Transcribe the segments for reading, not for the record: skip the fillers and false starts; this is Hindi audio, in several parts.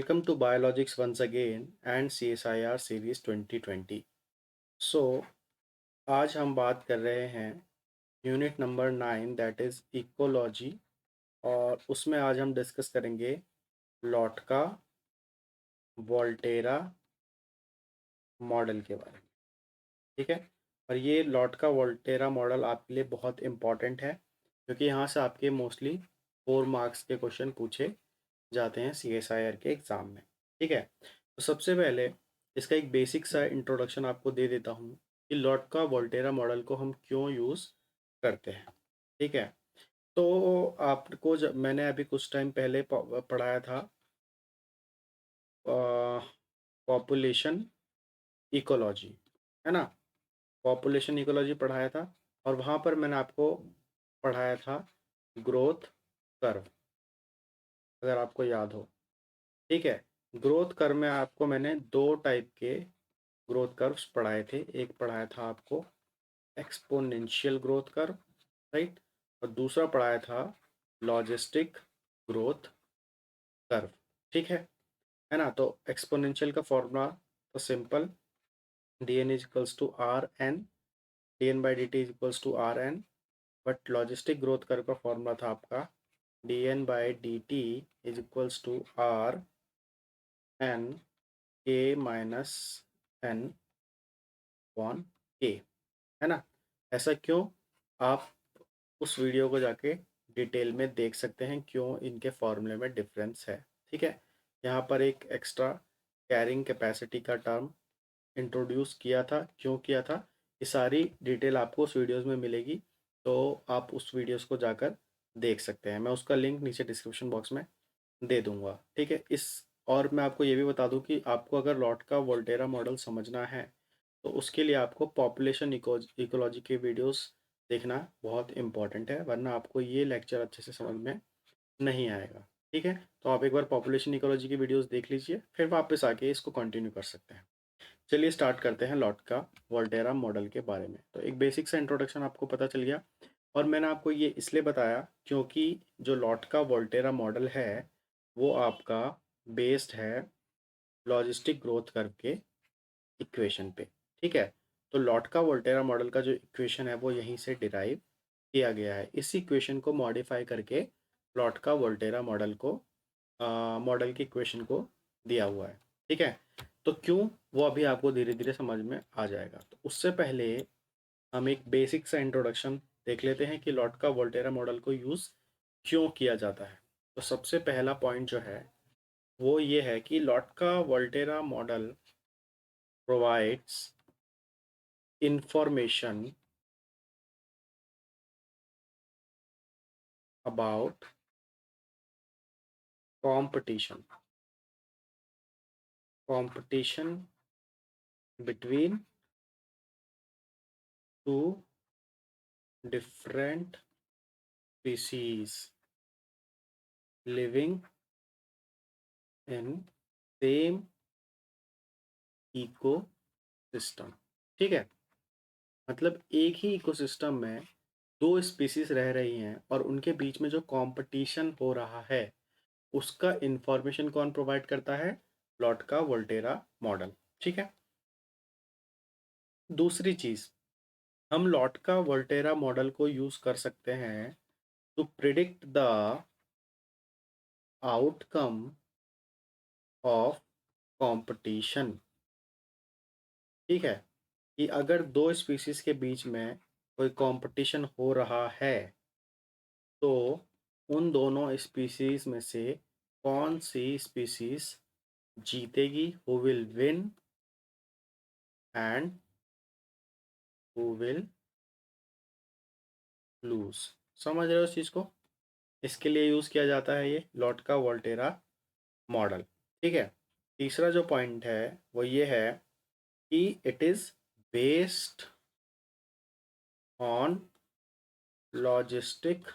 Welcome to Biologics once again and CSIR Series 2020. So आज हम बात कर रहे हैं unit number 9 that is ecology और उसमें आज हम डिस्कस करेंगे लॉटका वोल्टेरा मॉडल के बारे में। ठीक है, और ये लॉटका वोल्टेरा मॉडल आपके लिए बहुत इम्पॉर्टेंट है क्योंकि यहाँ से आपके मोस्टली 4 मार्क्स के क्वेश्चन पूछे जाते हैं CSIR के एग्ज़ाम में। ठीक है, तो सबसे पहले इसका एक बेसिक सा इंट्रोडक्शन आपको दे देता हूँ कि लॉटका वोल्टेरा मॉडल को हम क्यों यूज़ करते हैं। ठीक है, तो आपको जब मैंने अभी कुछ टाइम पहले पढ़ाया था पॉपुलेशन इकोलॉजी, है ना। पॉपुलेशन इकोलॉजी पढ़ाया था और वहाँ पर मैंने आपको पढ़ाया था ग्रोथ कर्व, अगर आपको याद हो। ठीक है, ग्रोथ कर्व में आपको मैंने 2 टाइप के ग्रोथ कर्व्स पढ़ाए थे। एक पढ़ाया था आपको एक्सपोनेंशियल ग्रोथ कर्व, राइट, और दूसरा पढ़ाया था लॉजिस्टिक ग्रोथ कर्व। ठीक है ना। तो एक्सपोनेंशियल का फॉर्मूला तो simple, D N is equals to R N, D N by D T is equals to R N. But logistic growth curve का फॉर्मूला था आपका D N by D T is equals to R N K minus N one K, है ना। ऐसा क्यों, आप उस वीडियो को जाके डिटेल में देख सकते हैं क्यों इनके फॉर्मूले में डिफरेंस है। ठीक है, यहाँ पर एक एक्स्ट्रा कैरिंग कैपेसिटी का टर्म इंट्रोड्यूस किया था, क्यों किया था, ये सारी डिटेल आपको उस वीडियोस में मिलेगी, तो आप उस वीडियोस को जाकर देख सकते हैं। मैं उसका लिंक नीचे डिस्क्रिप्शन बॉक्स में दे दूंगा। ठीक है, इस और मैं आपको ये भी बता दूं कि आपको अगर लॉट का वोल्टेरा मॉडल समझना है तो उसके लिए आपको पॉपुलेशन इकोलॉजी के वीडियोस देखना बहुत इम्पॉर्टेंट है, वरना आपको ये लेक्चर अच्छे से समझ में नहीं आएगा। ठीक है, तो आप एक बार पॉपुलेशन इकोलॉजी की वीडियोस देख लीजिए, फिर वापस आके इसको कंटिन्यू कर सकते हैं। चलिए स्टार्ट करते हैं लॉट का वोल्टेरा मॉडल के बारे में। तो एक बेसिक सा इंट्रोडक्शन आपको पता चल गया, और मैंने आपको ये इसलिए बताया क्योंकि जो लॉट का वोल्टेरा मॉडल है वो आपका बेस्ड है लॉजिस्टिक ग्रोथ कर्व के इक्वेशन पे। ठीक है, तो लॉट का वोल्टेरा मॉडल का जो इक्वेशन है वो यहीं से डिराइव किया गया है। इस इक्वेशन को मॉडिफाई करके लॉट का वोल्टेरा मॉडल को मॉडल की इक्वेशन को दिया हुआ है। ठीक है, तो क्यों, वो अभी आपको धीरे धीरे समझ में आ जाएगा। तो उससे पहले हम एक बेसिक सा इंट्रोडक्शन देख लेते हैं कि लॉट का वोल्टेरा मॉडल को यूज़ क्यों किया जाता है। तो सबसे पहला पॉइंट जो है वो ये है कि लॉट का Volterra model provides information about competition between two different species living in same ecosystem। ठीक है, मतलब एक ही इकोसिस्टम में 2 स्पीसीज रह रही हैं और उनके बीच में जो कंपटीशन हो रहा है उसका इंफॉर्मेशन कौन प्रोवाइड करता है, लॉट का वोल्टेरा मॉडल। ठीक है, दूसरी चीज, हम लॉट का वोल्टेरा मॉडल को यूज कर सकते हैं to predict the outcome of competition. ठीक है, कि अगर 2 स्पीसीज के बीच में कोई कंपटीशन हो रहा है तो उन दोनों स्पीसीज में से कौन सी स्पीसीज जीतेगी, who will win and who will lose. समझ रहे हो इस चीज को, इसके लिए यूज किया जाता है ये लॉट का वोल्टेरा मॉडल। ठीक है, तीसरा जो पॉइंट है वो ये है कि it is based on logistic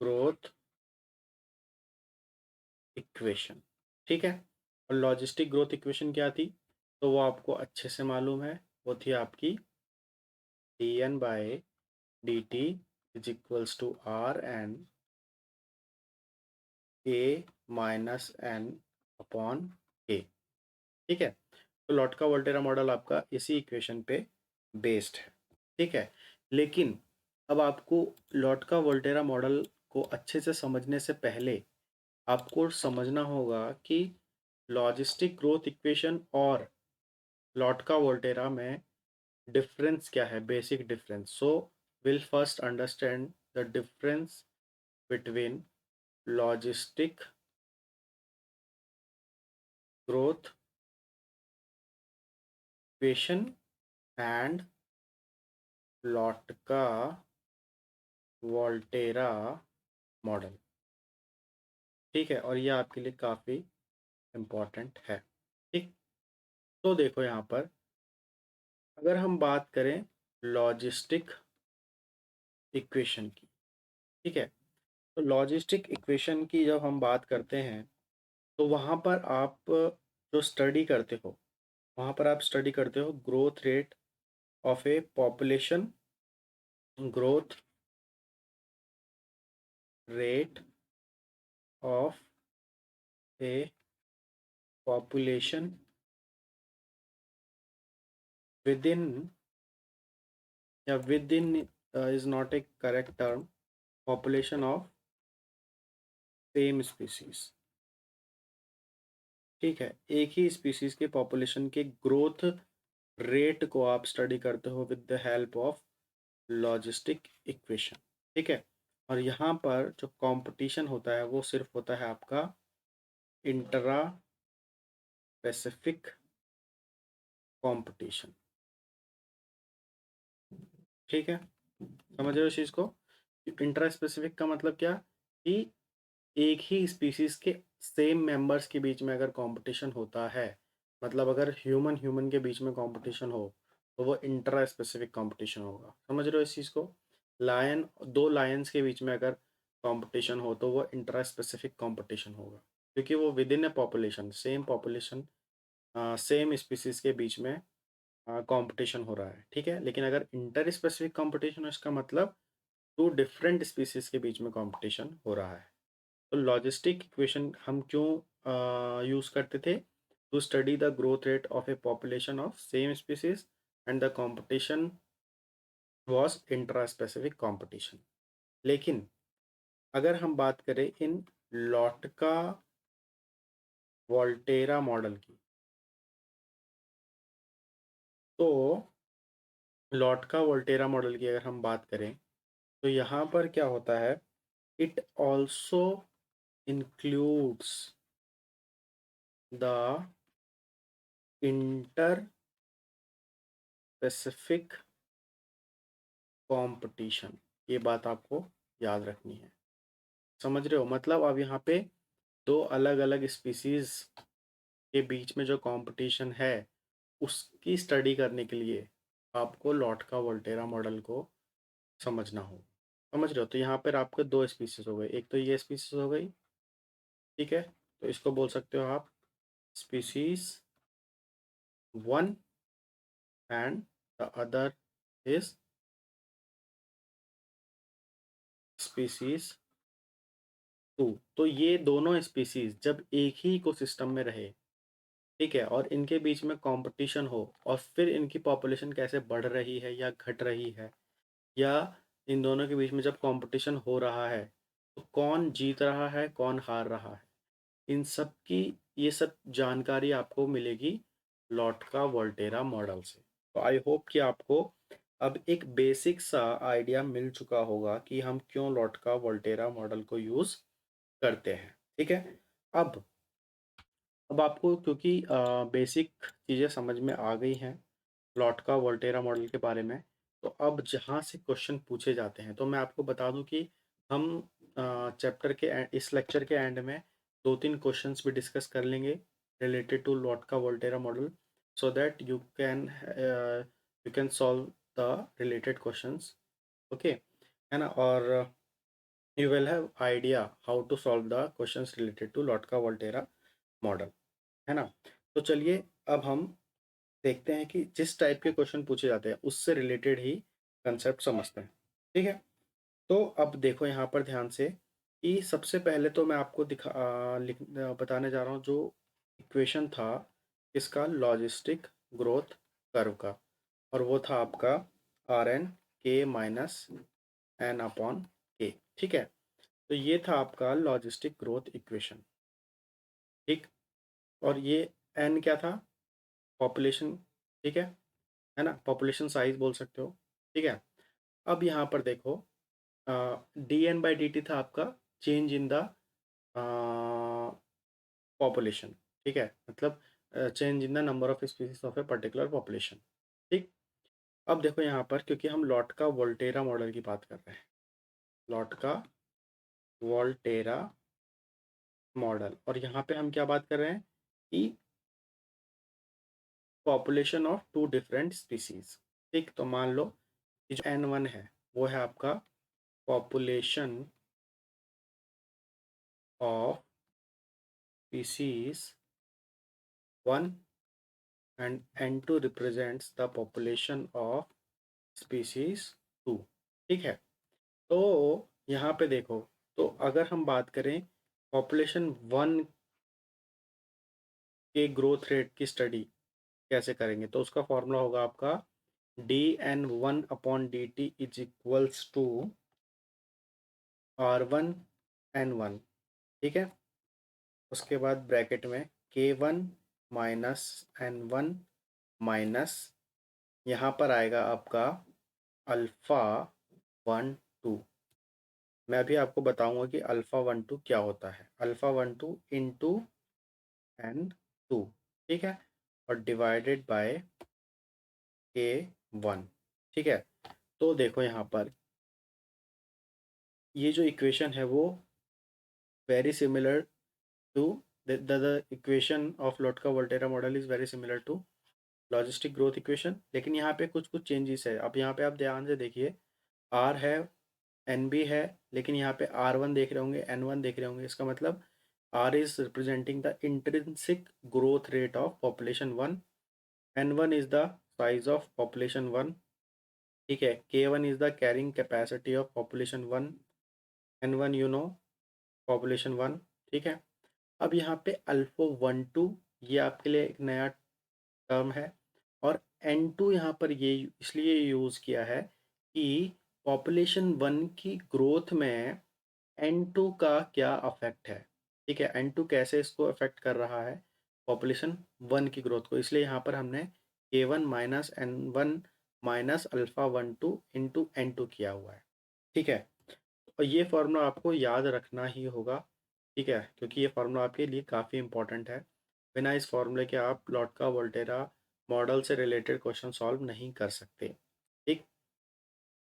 growth equation. ठीक है, और लॉजिस्टिक ग्रोथ इक्वेशन क्या थी, तो वो आपको अच्छे से मालूम है, वो थी आपकी D N by D T is equals to R N K minus N upon K. ठीक है, तो लॉटका वोल्टेरा मॉडल आपका इसी इक्वेशन पे बेस्ड है। ठीक है, लेकिन अब आपको लॉटका वोल्टेरा मॉडल को अच्छे से समझने से पहले आपको समझना होगा कि लॉजिस्टिक ग्रोथ इक्वेशन और लॉटका वोल्टेरा में डिफरेंस क्या है, basic difference. So will first understand the difference between logistic growth equation and लॉटका Volterra model. ठीक है, और ये आपके लिए काफ़ी इम्पोर्टेंट है। ठीक, तो देखो यहाँ पर अगर हम बात करें लॉजिस्टिक इक्वेशन की, ठीक है, तो लॉजिस्टिक इक्वेशन की जब हम बात करते हैं तो वहाँ पर आप जो स्टडी करते हो, वहाँ पर आप स्टडी करते हो growth rate of a population, growth rate of a population within, या within is not a correct term, population of same species. ठीक है, एक ही स्पीसीज के पॉपुलेशन के ग्रोथ रेट को आप स्टडी करते हो with the help of logistic equation. ठीक है, और यहाँ पर जो कंपटीशन होता है वो सिर्फ होता है आपका इंट्रा पैसिफिक कंपटीशन। ठीक है, समझ रहे हो इस चीज़ को? इंट्रा स्पेसिफिक का मतलब क्या, कि एक ही स्पीसीज के सेम मेंबर्स के बीच में अगर कंपटीशन होता है, मतलब अगर ह्यूमन ह्यूमन के बीच में कंपटीशन हो तो वो इंट्रा स्पेसिफिक कंपटीशन होगा। समझ रहे हो इस चीज़ को? लायन, दो लायंस के बीच में अगर कंपटीशन हो तो वो इंट्रा स्पेसिफिक कंपटीशन होगा, क्योंकि वो with in A population same species के बीच में कंपटीशन हो रहा है। ठीक है, लेकिन अगर इंटर स्पेसिफिक कंपटीशन है, इसका मतलब टू डिफरेंट स्पीसीज के बीच में कंपटीशन हो रहा है। तो लॉजिस्टिक इक्वेशन हम क्यों यूज़ करते थे? To study the growth rate of a population of same species and the competition was intra specific competition. लेकिन अगर हम बात करें इन लॉटका वोल्टेरा मॉडल की, तो लॉटका वोल्टेरा मॉडल की अगर हम बात करें तो यहाँ पर क्या होता है, it also includes the inter-specific competition। ये बात आपको याद रखनी है। समझ रहे हो? मतलब अब यहाँ पे दो अलग अलग स्पीसीज के बीच में जो कंपटीशन है उसकी स्टडी करने के लिए आपको लॉटका वोल्टेरा मॉडल को समझना हो। समझ रहे हो? तो यहाँ पर आपके दो स्पीसीज हो गए, एक तो ये स्पीसीज हो गई, ठीक है, तो इसको बोल सकते हो आप species one, and the other is species two. तो ये दोनों स्पीसीज जब एक ही इकोसिस्टम में रहे, ठीक है, और इनके बीच में कंपटीशन हो और फिर इनकी पॉपुलेशन कैसे बढ़ रही है या घट रही है, या इन दोनों के बीच में जब कंपटीशन हो रहा है तो कौन जीत रहा है कौन हार रहा है, इन सब की ये सब जानकारी आपको मिलेगी लॉटका वोल्टेरा मॉडल से। तो आई होप कि आपको अब एक बेसिक सा आइडिया मिल चुका होगा कि हम क्यों लॉटका वोल्टेरा मॉडल को यूज़ करते हैं। ठीक है, अब अब आपको क्योंकि बेसिक चीज़ें समझ में आ गई हैं लॉटका वोल्टेरा मॉडल के बारे में, तो अब जहाँ से क्वेश्चन पूछे जाते हैं तो मैं आपको बता दूं कि हम चैप्टर के इस लेक्चर के एंड में दो तीन क्वेश्चंस भी डिस्कस कर लेंगे related to Lotka Volterra model, so that you can solve the related questions. Okay, है ना? और you will have idea how to solve the questions related to लॉटका Volterra model, है ना? तो चलिए अब हम देखते हैं कि जिस टाइप के क्वेश्चन पूछे जाते हैं उससे रिलेटेड ही कंसेप्ट समझते हैं। ठीक है, तो अब देखो यहाँ पर ध्यान से, कि सबसे पहले तो मैं आपको बताने जा रहा हूँ जो इक्वेशन था इसका लॉजिस्टिक ग्रोथ कर्व का, और वो था आपका are N K minus N upon K. ठीक है, तो ये था आपका लॉजिस्टिक ग्रोथ इक्वेशन। ठीक, और ये एन क्या था? पॉपुलेशन। ठीक है ना, पॉपुलेशन साइज बोल सकते हो। ठीक है, अब यहाँ पर देखो D N by D T था आपका चेंज इन द पॉपुलेशन। ठीक है, मतलब change in the number of species of a particular population. ठीक, अब देखो यहाँ पर क्योंकि हम लॉट का वोल्टेरा मॉडल की बात कर रहे हैं, लॉट का वोल्टेरा मॉडल, और यहाँ पे हम क्या बात कर रहे हैं कि population of two different species. ठीक, तो मान लो कि जो एन वन है वो है आपका population of species one and N two represents the population of species two. ठीक है, तो यहाँ पे देखो, तो अगर हम बात करें पॉपुलेशन वन के ग्रोथ रेट की स्टडी कैसे करेंगे, तो उसका फॉर्मूला होगा आपका D N one upon D T is equals to R one N one. ठीक है, उसके बाद ब्रैकेट में K one minus N one minus, यहाँ पर आएगा आपका अल्फ़ा वन टू। मैं अभी आपको बताऊंगा कि अल्फ़ा वन टू क्या होता है। Alpha one two into N two. ठीक है, और डिवाइडेड बाय के वन। ठीक है, तो देखो यहाँ पर ये जो इक्वेशन है वो very similar to the equation of Lotka Volterra model is very similar to logistic growth equation, लेकिन यहाँ पे कुछ कुछ चेंजेस है। अब यहाँ पे आप ध्यान से देखिए, आर है, एन भी है, लेकिन यहाँ पे आर वन देख रहे होंगे, एन वन देख रहे होंगे। इसका मतलब R is representing the intrinsic growth rate of population one, N one is the size of population one. ठीक है, K one is the carrying capacity of population one, N one you know population one. ठीक है, अब यहाँ पे अल्फो वन टू ये आपके लिए एक नया टर्म है, और एन टू यहाँ पर ये इसलिए यूज़ किया है कि पॉपुलेशन वन की ग्रोथ में एन टू का क्या अफेक्ट है। ठीक है, एन टू कैसे इसको अफेक्ट कर रहा है पॉपुलेशन वन की ग्रोथ को, इसलिए यहाँ पर हमने A one minus N one minus alpha one two into N two किया हुआ है। ठीक है, और ये फार्मूला आपको याद रखना ही होगा। ठीक है, क्योंकि ये फार्मूला आपके लिए काफ़ी इंपॉर्टेंट है। बिना इस फार्मूले के आप लॉटका वोल्टेरा मॉडल से रिलेटेड क्वेश्चन सॉल्व नहीं कर सकते। ठीक,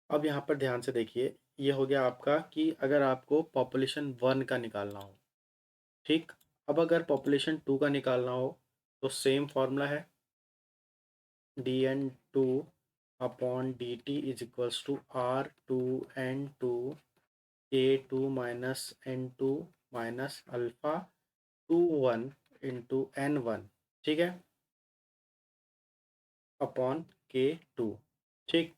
अब यहाँ पर ध्यान से देखिए, ये हो गया आपका कि अगर आपको पॉपुलेशन वन का निकालना हो। ठीक, अब अगर पॉपुलेशन टू का निकालना हो तो सेम फार्मूला है, D N two upon D T is equals to R two N two A two minus N two minus alpha two one into N one. ठीक है, अपॉन के टू। ठीक,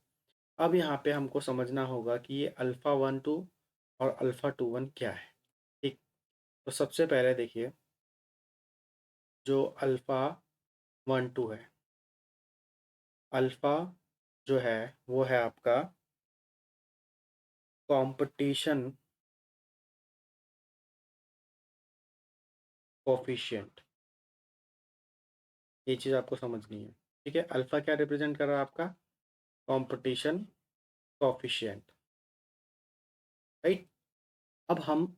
अब यहाँ पे हमको समझना होगा कि ये अल्फ़ा वन टू और अल्फ़ा टू वन क्या है। ठीक, तो सबसे पहले देखिए, जो अल्फ़ा वन टू है, अल्फ़ा जो है वो है आपका कंपटीशन कोफिशिएंट। ये चीज़ आपको समझनी है। ठीक है, अल्फ़ा क्या रिप्रेजेंट कर रहा है आपका? Competition coefficient. राइट, अब हम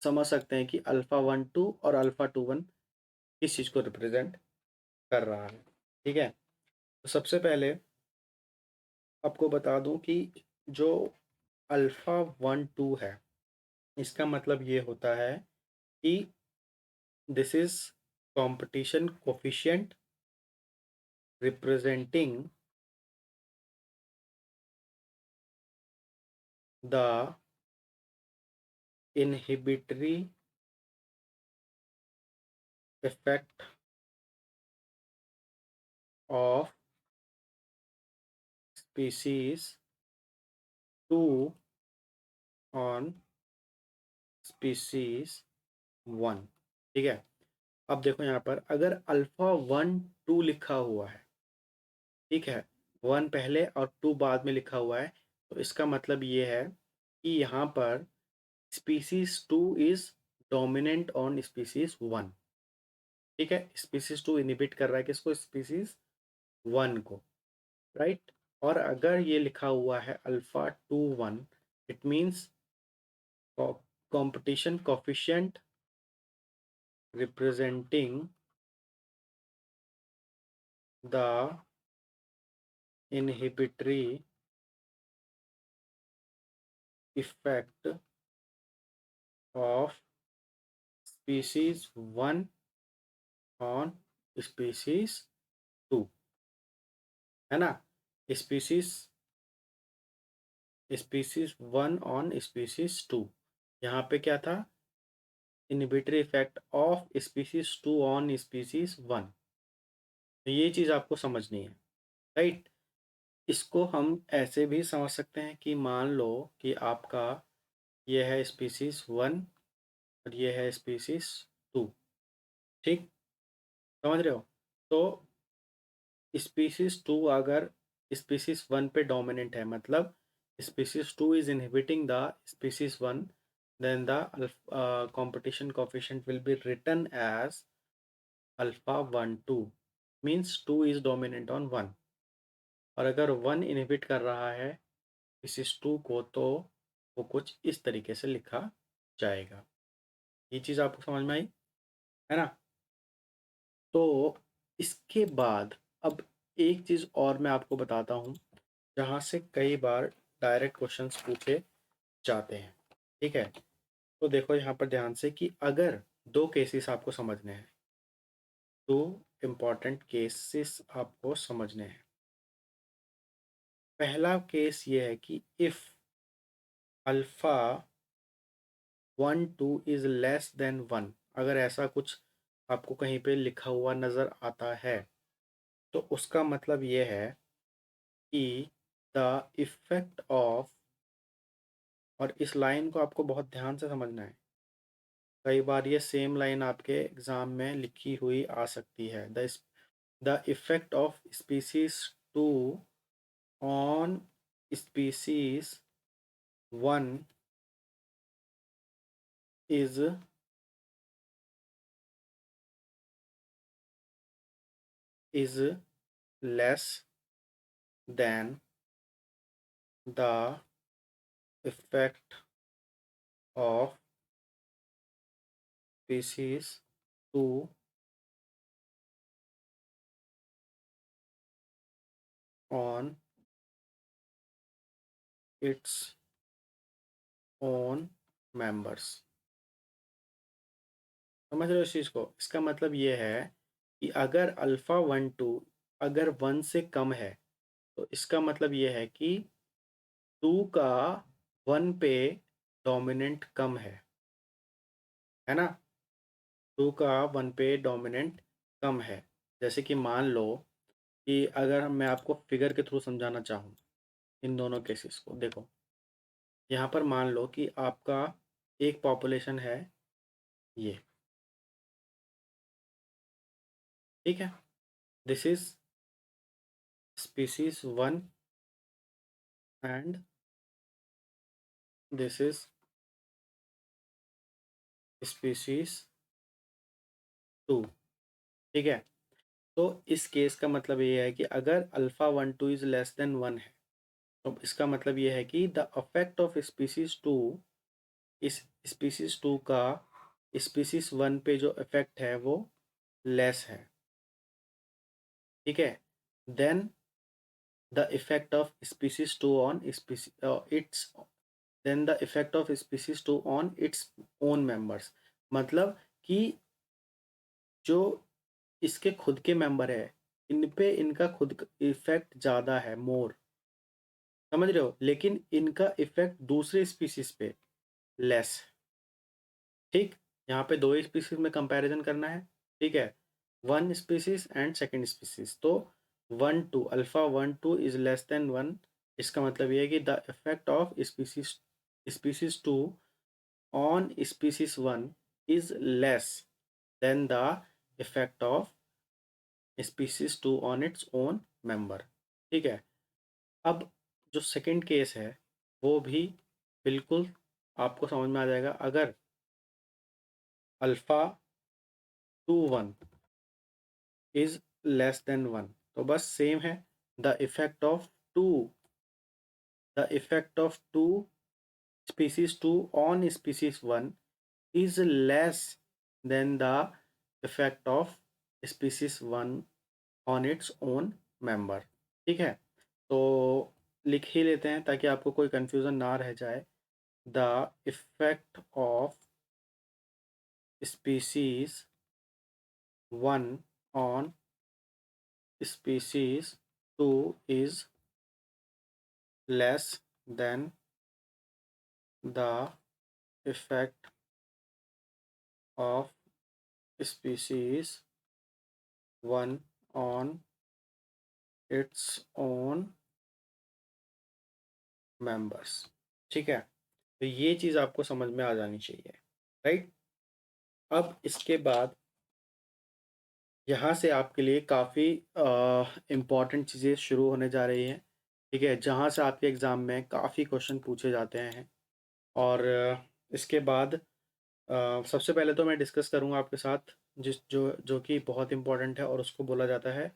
समझ सकते हैं कि अल्फ़ा वन टू और अल्फ़ा टू वन किस चीज़ को रिप्रेजेंट कर रहा है। ठीक है, तो सबसे पहले आपको बता दूं कि जो अल्फ़ा वन टू है इसका मतलब ये होता है कि this is competition coefficient representing the inhibitory effect of species two on species 1। ठीक है, अब देखो यहाँ पर अगर अल्फा 1 2 लिखा हुआ है, ठीक है, 1 पहले और 2 बाद में लिखा हुआ है, तो इसका मतलब ये है कि यहाँ पर species 2 is dominant on species 1। ठीक है, स्पीसीज 2 इनहिबिट कर रहा है किसको? स्पीसीज 1 को, राइट। और अगर ये लिखा हुआ है alpha 2 1, it means competition coefficient representing the inhibitory effect of species 1 on species 2, है ना। species species 1 on species 2, यहाँ पे क्या था? inhibitory effect of species 2 on species 1। तो ये चीज़ आपको समझनी है, राइट। इसको हम ऐसे भी समझ सकते हैं कि मान लो कि आपका ये है स्पीसीज 1 और ये है स्पीसीज 2, ठीक, समझ रहे हो? तो स्पीसीज 2 अगर स्पीसीज 1 पे डोमिनेंट है, मतलब species 2 is inhibiting the species 1, then the competition coefficient will be written as alpha 1 2, means 2 is dominant on 1। और अगर 1 इनहिबिट कर रहा है स्पीसीज 2 को, तो वो कुछ इस तरीके से लिखा जाएगा। ये चीज़ आपको समझ में आई, है ना। तो इसके बाद अब एक चीज़ और मैं आपको बताता हूँ, जहाँ से कई बार डायरेक्ट क्वेश्चंस पूछे जाते हैं, ठीक है। तो देखो यहाँ पर ध्यान से कि अगर दो केसेस आपको समझने हैं, दो इम्पॉर्टेंट केसेस आपको समझने हैं। पहला केस ये है कि if alpha 1 2 is less than 1, अगर ऐसा कुछ आपको कहीं पे लिखा हुआ नज़र आता है, तो उसका मतलब ये है कि द इफ़ेक्ट ऑफ, और इस लाइन को आपको बहुत ध्यान से समझना है, कई बार ये सेम लाइन आपके एग्ज़ाम में लिखी हुई आ सकती है। The effect of species 2 on species 1 is less than the effect of species 2 on its own members. समझ रहे हो इस चीज़ को? इसका मतलब ये है कि अगर अल्फ़ा 1 2 अगर 1 से कम है, तो इसका मतलब ये है कि 2 का 1 पे डोमिनेंट कम है ना। 2 का 1 पे डोमिनेंट कम है। जैसे कि मान लो कि अगर मैं आपको फिगर के थ्रू समझाना चाहूँ इन दोनों केसेस को, देखो यहाँ पर मान लो कि आपका एक पॉपुलेशन है ये, ठीक है। This is species 1 and this is species 2, ठीक है। तो इस केस का मतलब ये है कि अगर अल्फ़ा 1 2 इज़ लेस देन 1 है, तो इसका मतलब ये है कि द अफेक्ट ऑफ स्पीसीज 2, इस स्पीसीज 2 का स्पीसीज 1 पे जो इफेक्ट है वो लेस है, ठीक है। Then the effect of species 2 on its then the effect of species 2 on its own members, मतलब कि जो इसके खुद के मेंबर है, इन पे इनका खुद इफेक्ट ज़्यादा है, मोर, समझ रहे हो, लेकिन इनका इफेक्ट दूसरे स्पीसीज पे लेस, ठीक। यहाँ पे दो ही स्पीसीज में कंपैरिजन करना है, ठीक है, one species and second species. तो 1 2 अल्फा 1 2 इज लेस देन 1, इसका मतलब ये है कि the effect of species 2 on species 1 is less than the effect of species 2 on its own member। ठीक है, अब जो सेकंड केस है वो भी बिल्कुल आपको समझ में आ जाएगा। अगर अल्फा 2 1 इज लेस देन 1 तो बस सेम है, the effect of two species 2 on species 1 is less than the effect of species 1 on its own member। ठीक है, तो लिख ही लेते हैं ताकि आपको कोई कंफ्यूजन ना रह जाए। The effect of species 1 on species 2 is less than the effect of species 1 on its own members। ठीक है, तो ये चीज़ आपको समझ में आ जानी चाहिए, राइट। अब इसके बाद यहाँ से आपके लिए काफ़ी इम्पॉर्टेंट चीज़ें शुरू होने जा रही हैं। ठीक है, जहाँ से आपके एग्ज़ाम में काफ़ी क्वेश्चन पूछे जाते हैं। और इसके बाद सबसे पहले तो मैं डिस्कस करूँगा आपके साथ जिस जो जो कि बहुत इम्पोर्टेंट है और उसको बोला जाता है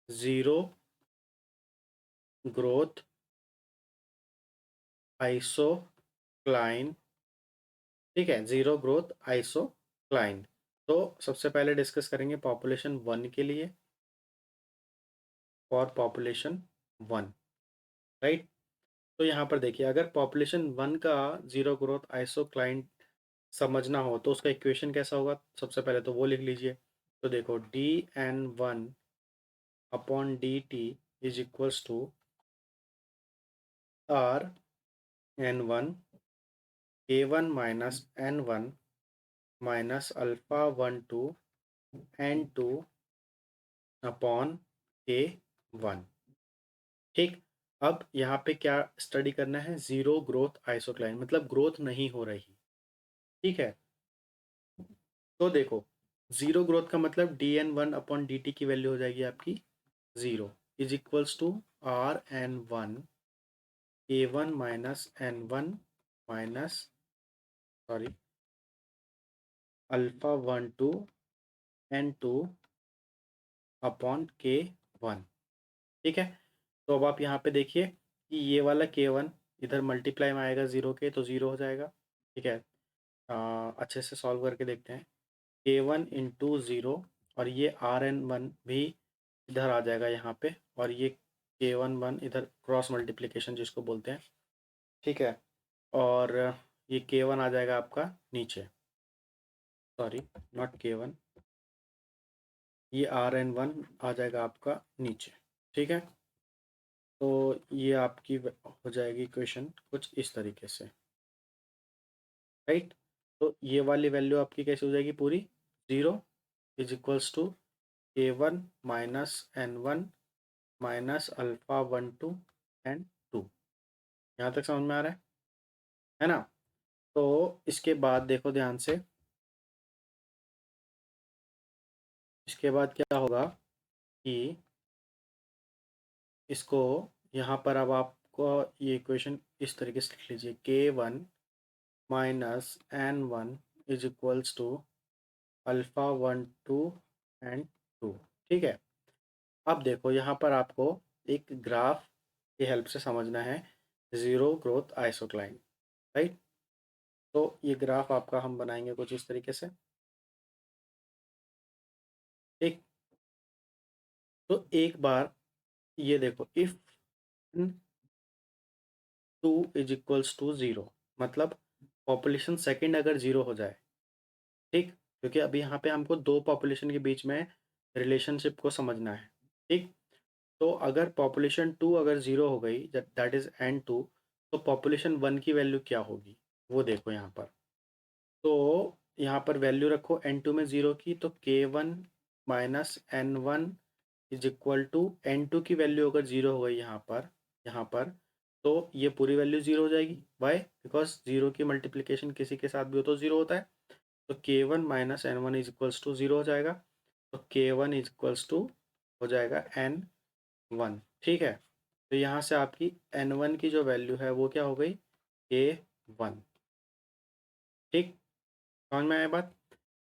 ज़ीरो ग्रोथ आइसोक्लाइन। ठीक है, ज़ीरो ग्रोथ आइसोक्लाइन। तो सबसे पहले डिस्कस करेंगे पॉपुलेशन 1 के लिए, फॉर पॉपुलेशन 1, राइट। तो यहाँ पर देखिए, अगर पॉपुलेशन 1 का ज़ीरो ग्रोथ आइसोक्लाइन समझना हो तो उसका इक्वेशन कैसा होगा, सबसे पहले तो वो लिख लीजिए। तो देखो dn1 upon dt is equals to r n1 k1 minus n1 minus alpha 1 2 n2 upon k1। ठीक, अब यहाँ पे क्या स्टडी करना है, ज़ीरो ग्रोथ आइसोक्लाइन मतलब ग्रोथ नहीं हो रही। ठीक है, तो देखो ज़ीरो ग्रोथ का मतलब dn1 अपॉन dt की वैल्यू हो जाएगी आपकी 0 is equals to rn1 k1 minus n1 minus sorry alpha 1 2 n2 upon k1। ठीक है, तो अब आप यहाँ पे देखिए कि ये वाला k1 इधर मल्टीप्लाई में आएगा 0 के तो 0 हो जाएगा। ठीक है, अच्छे से सॉल्व करके देखते हैं। k1 इंटू 0 और ये rn1 भी इधर आ जाएगा यहाँ पे, और ये k1 इधर क्रॉस मल्टीप्लिकेशन जिसको बोलते हैं। ठीक है, और ये k1 आ जाएगा आपका नीचे, सॉरी नॉट k1, ये rn1 आ जाएगा आपका नीचे। ठीक है, तो ये आपकी हो जाएगी इक्वेशन कुछ इस तरीके से, राइट। तो ये वाली वैल्यू आपकी कैसे हो जाएगी पूरी, 0 is equals to k1 minus n1 minus alpha 1 2 and 2। यहाँ तक समझ में आ रहा है ना। तो इसके बाद देखो ध्यान से, इसके बाद क्या होगा कि इसको यहाँ पर अब आपको ये इक्वेशन इस तरीके से लिख लीजिए, k1 minus n1 is equals to alpha 1 2 and 2। ठीक है, अब देखो यहाँ पर आपको एक ग्राफ की हेल्प से समझना है ज़ीरो ग्रोथ आइसोक्लाइन, राइट। तो ये ग्राफ आपका हम बनाएंगे कुछ इस तरीके से। ठीक, तो एक बार ये देखो, इफ़ 2 इज इक्वल्स टू 0 मतलब पॉपुलेशन सेकंड अगर 0 हो जाए, ठीक, क्योंकि अभी यहाँ पे हमको दो पॉपुलेशन के बीच में रिलेशनशिप को समझना है। ठीक, तो अगर पॉपुलेशन 2 अगर 0 हो गई, दैट इज़ n2, तो पॉपुलेशन 1 की वैल्यू क्या होगी वो देखो यहाँ पर। तो यहाँ पर वैल्यू रखो n2 में 0 की, तो k1 minus n1 is equal to n2 की वैल्यू अगर 0 हो गई यहाँ पर, तो ये पूरी वैल्यू ज़ीरो हो जाएगी। वाई? बिकॉज ज़ीरो की मल्टीप्लिकेशन किसी के साथ भी हो तो ज़ीरो होता है। तो k1 minus N one is equals to zero हो जाएगा। तो k1 इज इक्वल्स टू हो जाएगा n1। ठीक है, तो यहाँ से आपकी n1 की जो वैल्यू है वो क्या हो गई, k1। ठीक, समझ में आया बात?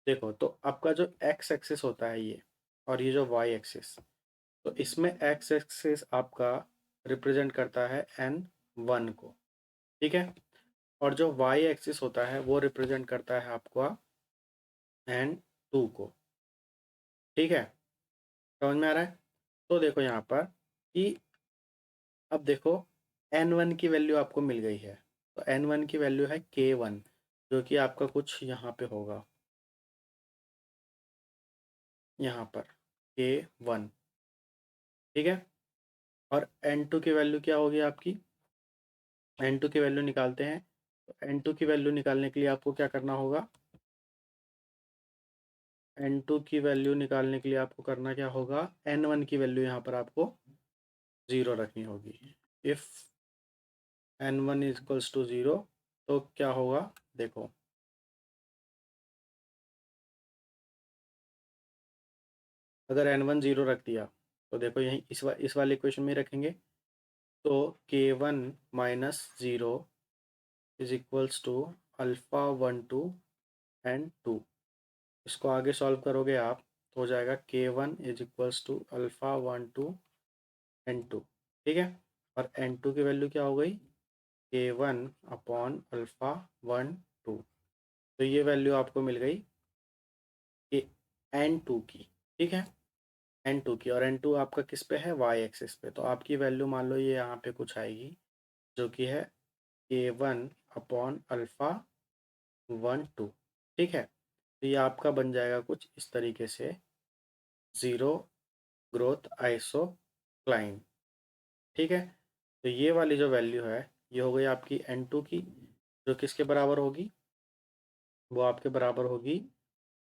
देखो, तो आपका जो x एक्सिस होता है ये, और ये जो y एक्सिस, तो इसमें x एक्सिस आपका रिप्रेजेंट करता है n1 को। ठीक है, और जो y एक्सिस होता है वो रिप्रेजेंट करता है आपका n2 को। ठीक है, समझ में आ रहा है? तो देखो यहाँ पर कि अब देखो n1 की वैल्यू आपको मिल गई है। तो n1 की वैल्यू है k1, जो कि आपका कुछ यहाँ पे होगा, यहाँ पर k1। ठीक है, और n2 की वैल्यू क्या होगी आपकी, n2 की वैल्यू निकालते हैं। तो n2 की वैल्यू निकालने के लिए आपको क्या करना होगा, n2 की वैल्यू निकालने के लिए आपको करना क्या होगा, n1 की वैल्यू यहाँ पर आपको ज़ीरो रखनी होगी। If n1 is equals to zero, तो क्या होगा, देखो अगर n1 ज़ीरो रख दिया तो देखो यहीं इस वाले इक्वेशन में ही रखेंगे। तो k1 minus zero is equals to alpha one two and two. इसको आगे सॉल्व करोगे आप तो हो जाएगा k1 is equals to alpha one two N two. ठीक है, और n2 की वैल्यू क्या हो गई, k1 upon alpha one to. तो ये वैल्यू आपको मिल गई कि n2 की। ठीक है, n2 की, और n2 आपका किस पे है, y एक्सिस पे। तो आपकी वैल्यू मान लो ये यहाँ पे कुछ आएगी, जो कि है k1 upon alpha one to. ठीक है, तो ये आपका बन जाएगा कुछ इस तरीके से, ज़ीरो ग्रोथ आइसोक्लाइन। ठीक है, तो ये वाली जो वैल्यू है ये हो गई आपकी n2 की, जो किसके बराबर होगी, वो आपके बराबर होगी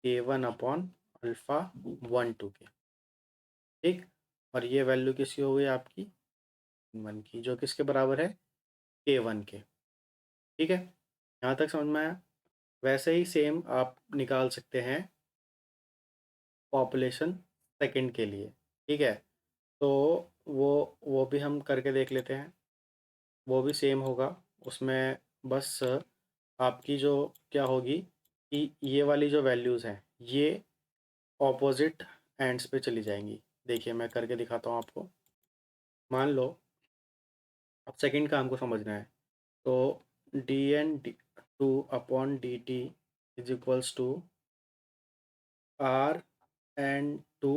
k1 upon alpha one to के। ठीक, और ये वैल्यू किसकी हो गई आपकी, वन की, जो किसके बराबर है, k1 के। ठीक है, यहाँ तक समझ में आया? वैसे ही सेम आप निकाल सकते हैं पॉपुलेशन सेकंड के लिए। ठीक है, तो वो भी हम करके देख लेते हैं। वो भी सेम होगा, उसमें बस आपकी जो क्या होगी कि ये वाली जो वैल्यूज़ हैं ये ऑपोजिट एंड्स पे चली जाएंगी। देखिए मैं करके दिखाता हूँ आपको। मान लो अब सेकंड का हमको समझना है, तो D N two upon D T is equals to R N two.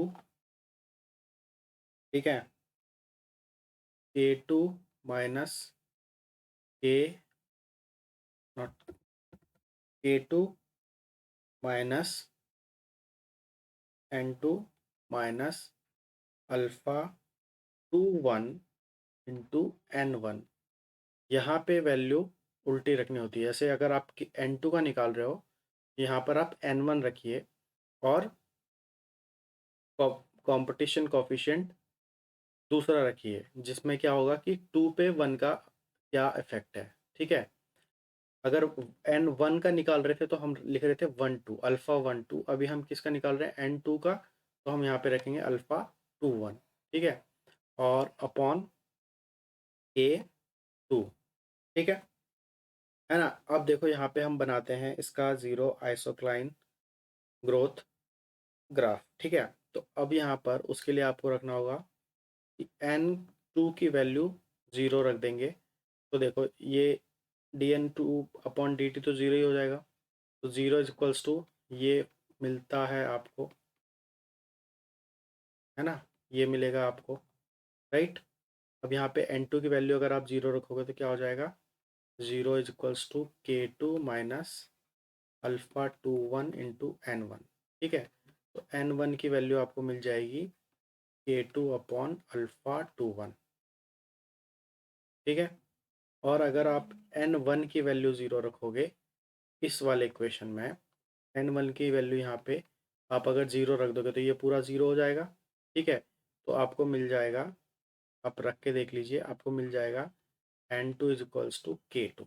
ठीक है, K two minus K naught K two minus N two minus alpha two one into N one. यहाँ पे वैल्यू उल्टी रखनी होती है। जैसे अगर आप एन टू का निकाल रहे हो, यहाँ पर आप एन वन रखिए, और कंपटीशन कोफिशिएंट दूसरा रखिए, जिसमें क्या होगा कि टू पे वन का क्या इफेक्ट है। ठीक है, अगर एन वन का निकाल रहे थे तो हम लिख रहे थे one two, alpha one to. अभी हम किसका निकाल रहे हैं, एन टू का, तो हम यहाँ पे रखेंगे अल्फ़ा टू वन। ठीक है, और अपॉन के टू। ठीक है ना? अब देखो यहाँ पे हम बनाते हैं इसका ज़ीरो आइसोक्लाइन ग्रोथ ग्राफ। ठीक है, तो अब यहाँ पर उसके लिए आपको रखना होगा कि एन टू की वैल्यू ज़ीरो रख देंगे। तो देखो ये D N two upon D T तो ज़ीरो ही हो जाएगा। तो ज़ीरो इज इक्वल्स टू ये मिलता है आपको, है ना, ये मिलेगा आपको, राइट। अब यहाँ पे एन टू की वैल्यू अगर आप ज़ीरो रखोगे तो क्या हो जाएगा, zero is equals to K two minus alpha two one into N one. ठीक है, तो एन वन की वैल्यू आपको मिल जाएगी के two upon alpha two one. ठीक है, और अगर आप एन वन की वैल्यू ज़ीरो रखोगे इस वाले इक्वेशन में, एन वन की वैल्यू यहाँ पे आप अगर ज़ीरो रख दोगे तो ये पूरा ज़ीरो हो जाएगा। ठीक है, तो आपको मिल जाएगा, आप रख के देख लीजिए, आपको मिल जाएगा N2 is equals to K2।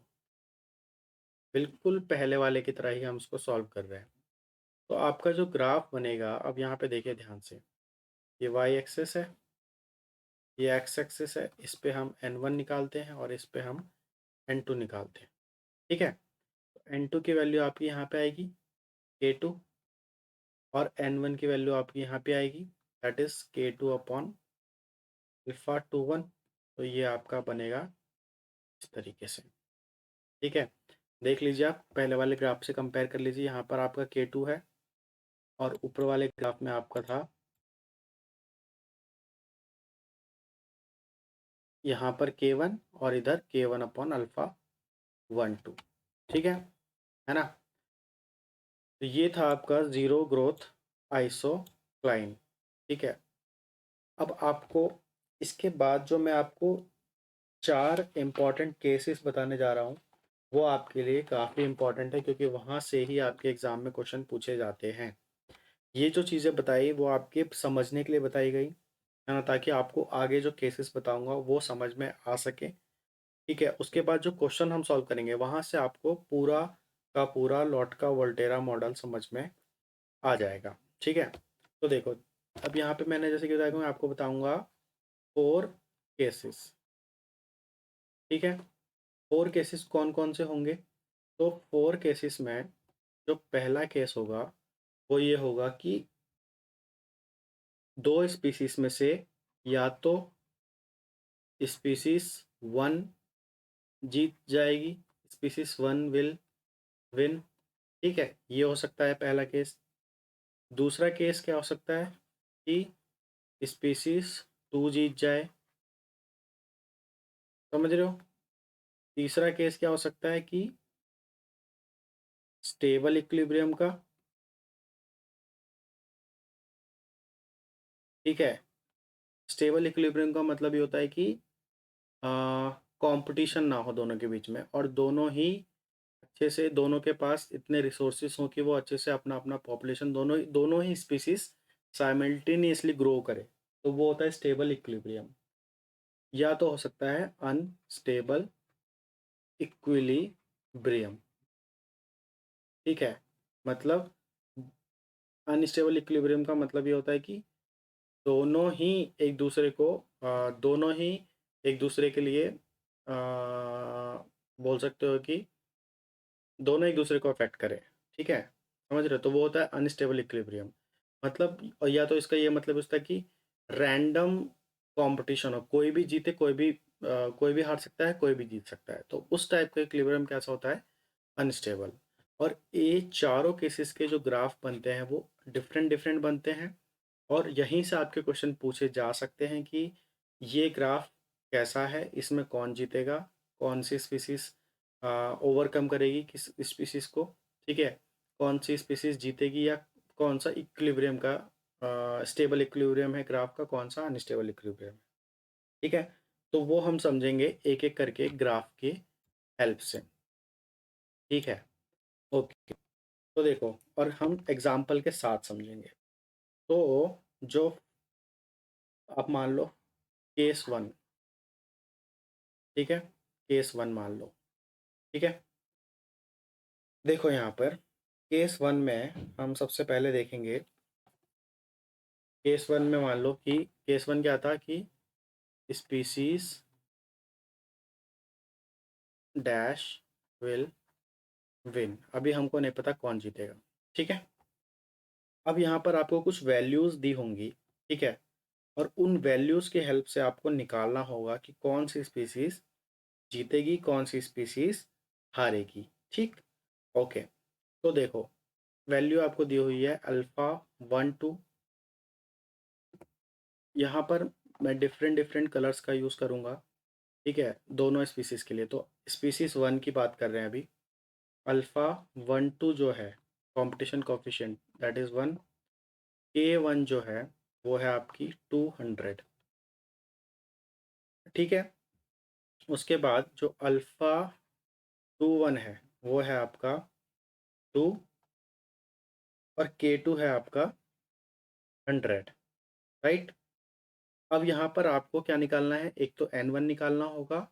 बिल्कुल पहले वाले की तरह ही हम इसको सॉल्व कर रहे हैं। तो आपका जो ग्राफ बनेगा, अब यहाँ पे देखिए ध्यान से, ये वाई एक्सिस है, ये एक्स एक्सिस है, इस पे हम N1 निकालते हैं और इस पे हम N2 निकालते हैं। ठीक है, N2 की वैल्यू आपकी यहाँ पे आएगी K2 और N1 की वैल्यू आपकी यहाँ पे आएगी, that is K2 upon alpha 21। तो ये आपका बनेगा इस तरीके से। ठीक है, देख लीजिए, आप पहले वाले ग्राफ से कंपेयर कर लीजिए। यहाँ पर आपका K2 है और ऊपर वाले ग्राफ में आपका था यहाँ पर K1 और इधर K1 अपॉन अल्फा 12। ठीक है ना। तो ये था आपका ज़ीरो ग्रोथ आइसोक्लाइन। ठीक है, अब आपको इसके बाद जो मैं आपको 4 इम्पॉर्टेंट केसेस बताने जा रहा हूँ, वो आपके लिए काफ़ी इम्पॉर्टेंट है, क्योंकि वहाँ से ही आपके एग्ज़ाम में क्वेश्चन पूछे जाते हैं। ये जो चीज़ें बताई वो आपके समझने के लिए बताई गई है ना, ताकि आपको आगे जो केसेस बताऊंगा वो समझ में आ सके। ठीक है, उसके बाद जो क्वेश्चन हम सॉल्व करेंगे वहाँ से आपको पूरा का पूरा लॉट का वोल्टेरा मॉडल समझ में आ जाएगा। ठीक है, तो देखो, अब यहाँ पे मैंने जैसे कि बताया, मैं आपको बताऊंगा 4 केसेस। ठीक है, 4 केसेस कौन कौन से होंगे? तो 4 केसेस में जो पहला केस होगा वो ये होगा कि दो स्पीसीज में से या तो स्पीसीज 1 जीत जाएगी, स्पीसीज 1 विल विन। ठीक है, ये हो सकता है पहला केस। दूसरा केस क्या हो सकता है कि स्पीसीज 2 जीत जाए, समझ रहे हो। तीसरा केस क्या हो सकता है कि स्टेबल इक्विलिब्रियम का। ठीक है, स्टेबल इक्विलिब्रियम का मतलब ये होता है कि कंपटीशन ना हो दोनों के बीच में, और दोनों ही अच्छे से, दोनों के पास इतने रिसोर्सेस हों कि वो अच्छे से अपना अपना पॉपुलेशन, दोनों ही स्पीसीज साइमल्टेनियसली ग्रो करे, तो वो होता है स्टेबल इक्विलिब्रियम। या तो हो सकता है अनस्टेबल इक्विलिब्रियम। ठीक है, मतलब अनस्टेबल इक्विलिब्रियम का मतलब ये होता है कि दोनों ही एक दूसरे को दोनों ही एक दूसरे के लिए बोल सकते हो कि दोनों एक दूसरे को अफेक्ट करें। ठीक है, समझ रहे हो, तो वो होता है अनस्टेबल इक्विलिब्रियम। मतलब, या तो इसका ये मतलब होता है कि रैंडम कंपटीशन हो, कोई भी जीते, कोई भी हार सकता है, कोई भी जीत सकता है, तो उस टाइप का इक्विलिब्रियम कैसा होता है? अनस्टेबल। और ये चारों केसेस के जो ग्राफ बनते हैं वो डिफरेंट डिफरेंट बनते हैं, और यहीं से आपके क्वेश्चन पूछे जा सकते हैं कि ये ग्राफ कैसा है, इसमें कौन जीतेगा, कौन सी स्पीसीज ओवरकम करेगी किस स्पीसीज को। ठीक है, कौन सी स्पीसीज जीतेगी, या कौन सा इक्विलिब्रियम का स्टेबल इक्विलिब्रियम है ग्राफ का, कौन सा अनस्टेबल इक्विलिब्रियम है। ठीक है, तो वो हम समझेंगे एक एक करके ग्राफ की हेल्प से। ठीक है, ओके। तो देखो, और हम एग्जाम्पल के साथ समझेंगे। तो जो आप मान लो केस 1, ठीक है, केस 1 मान लो। ठीक है, देखो यहाँ पर केस 1 में हम सबसे पहले देखेंगे। केस 1 में मान लो कि केस 1 क्या था कि स्पीसीज डैश विल विन। अभी हमको नहीं पता कौन जीतेगा। ठीक है, अब यहाँ पर आपको कुछ वैल्यूज़ दी होंगी। ठीक है, और उन वैल्यूज़ की हेल्प से आपको निकालना होगा कि कौन सी स्पीसीज जीतेगी, कौन सी स्पीसीज हारेगी। ठीक, ओके। तो देखो, वैल्यू आपको दी हुई है अल्फ़ा 1 2। यहाँ पर मैं डिफरेंट डिफरेंट कलर्स का यूज़ करूँगा। ठीक है, दोनों स्पीसीज़ के लिए। तो स्पीसीज़ 1 की बात कर रहे हैं अभी। अल्फ़ा 1 2 जो है competition coefficient, that is 1। K1 जो है वो है आपकी 200। ठीक है, उसके बाद जो अल्फ़ा 21 है वो है आपका 2, और K2 है आपका 100। राइट, अब यहाँ पर आपको क्या निकालना है? एक तो N1 निकालना होगा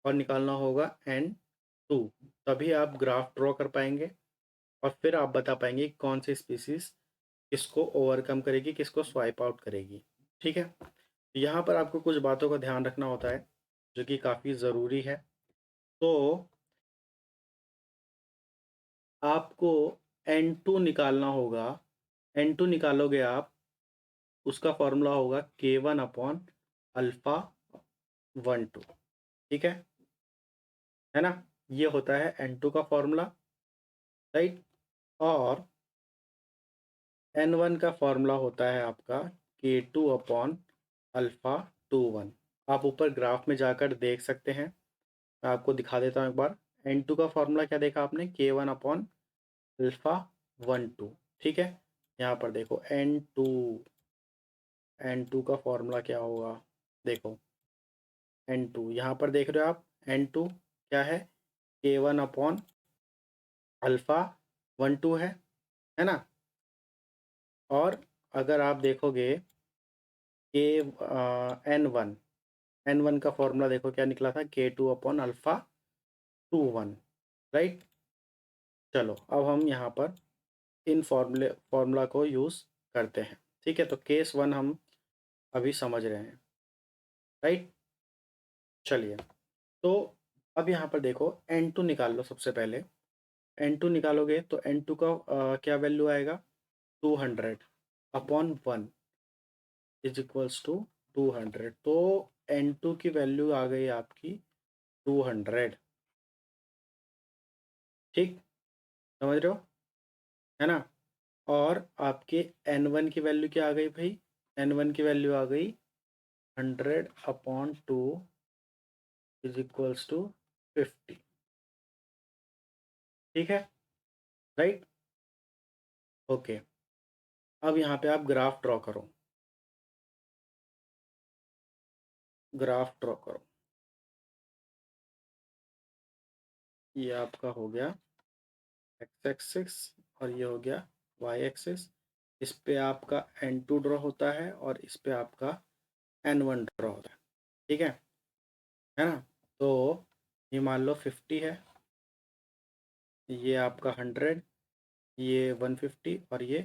और निकालना होगा N2, तभी आप ग्राफ ड्रॉ कर पाएंगे और फिर आप बता पाएंगे कि कौन सी स्पीसीज किसको ओवरकम करेगी, किसको स्वाइप आउट करेगी। ठीक है, यहाँ पर आपको कुछ बातों का ध्यान रखना होता है जो कि काफ़ी ज़रूरी है। तो आपको N2 निकालना होगा। N2 निकालोगे आप, उसका फॉर्मूला होगा K1 अपॉन अल्फ़ा 1 2। ठीक है ना? ये होता है N2 का फॉर्मूला, राइट। और N1 का फॉर्मूला होता है आपका K2 अपॉन अल्फ़ा 2 1। आप ऊपर ग्राफ में जाकर देख सकते हैं, मैं आपको दिखा देता हूँ एक बार। N2 का फॉर्मूला क्या देखा आपने? K1 upon alpha 1 2। ठीक है, यहाँ पर देखो N2 का फॉर्मूला क्या होगा, देखो N2 यहाँ पर देख रहे हो आप। N2 क्या है? K1 अपॉन अल्फ़ा 1 2 है ना? और अगर आप देखोगे के N1 का फॉर्मूला देखो क्या निकला था? K2 upon alpha 2 1, right. चलो अब हम यहाँ पर इन फॉर्मूला को यूज़ करते हैं। ठीक है, तो केस 1 हम अभी समझ रहे हैं, राइट। चलिए, तो अब यहाँ पर देखो N2 निकाल लो सबसे पहले। N2 निकालोगे तो N2 का क्या वैल्यू आएगा? 200 अपॉन 1 इज इक्वल्स टू 200। तो N2 की वैल्यू आ गई आपकी 200। ठीक, समझ रहे हो, है ना? और आपके N1 की वैल्यू क्या आ गई भाई? N1 की वैल्यू आ गई 100/2 इज इक्वल्स टू 50। ठीक है, राइट। ओके, अब यहाँ पे आप ग्राफ ड्रॉ करो, ग्राफ ड्रॉ करो। ये आपका हो गया एक्स एक्सिस और ये हो गया वाई एक्सिस। इस पे आपका N2 ड्रॉ होता है और इस पे आपका N1 ड्रॉ होता है। ठीक है ना? तो ये मान लो 50 है, ये आपका 100, ये 150 और ये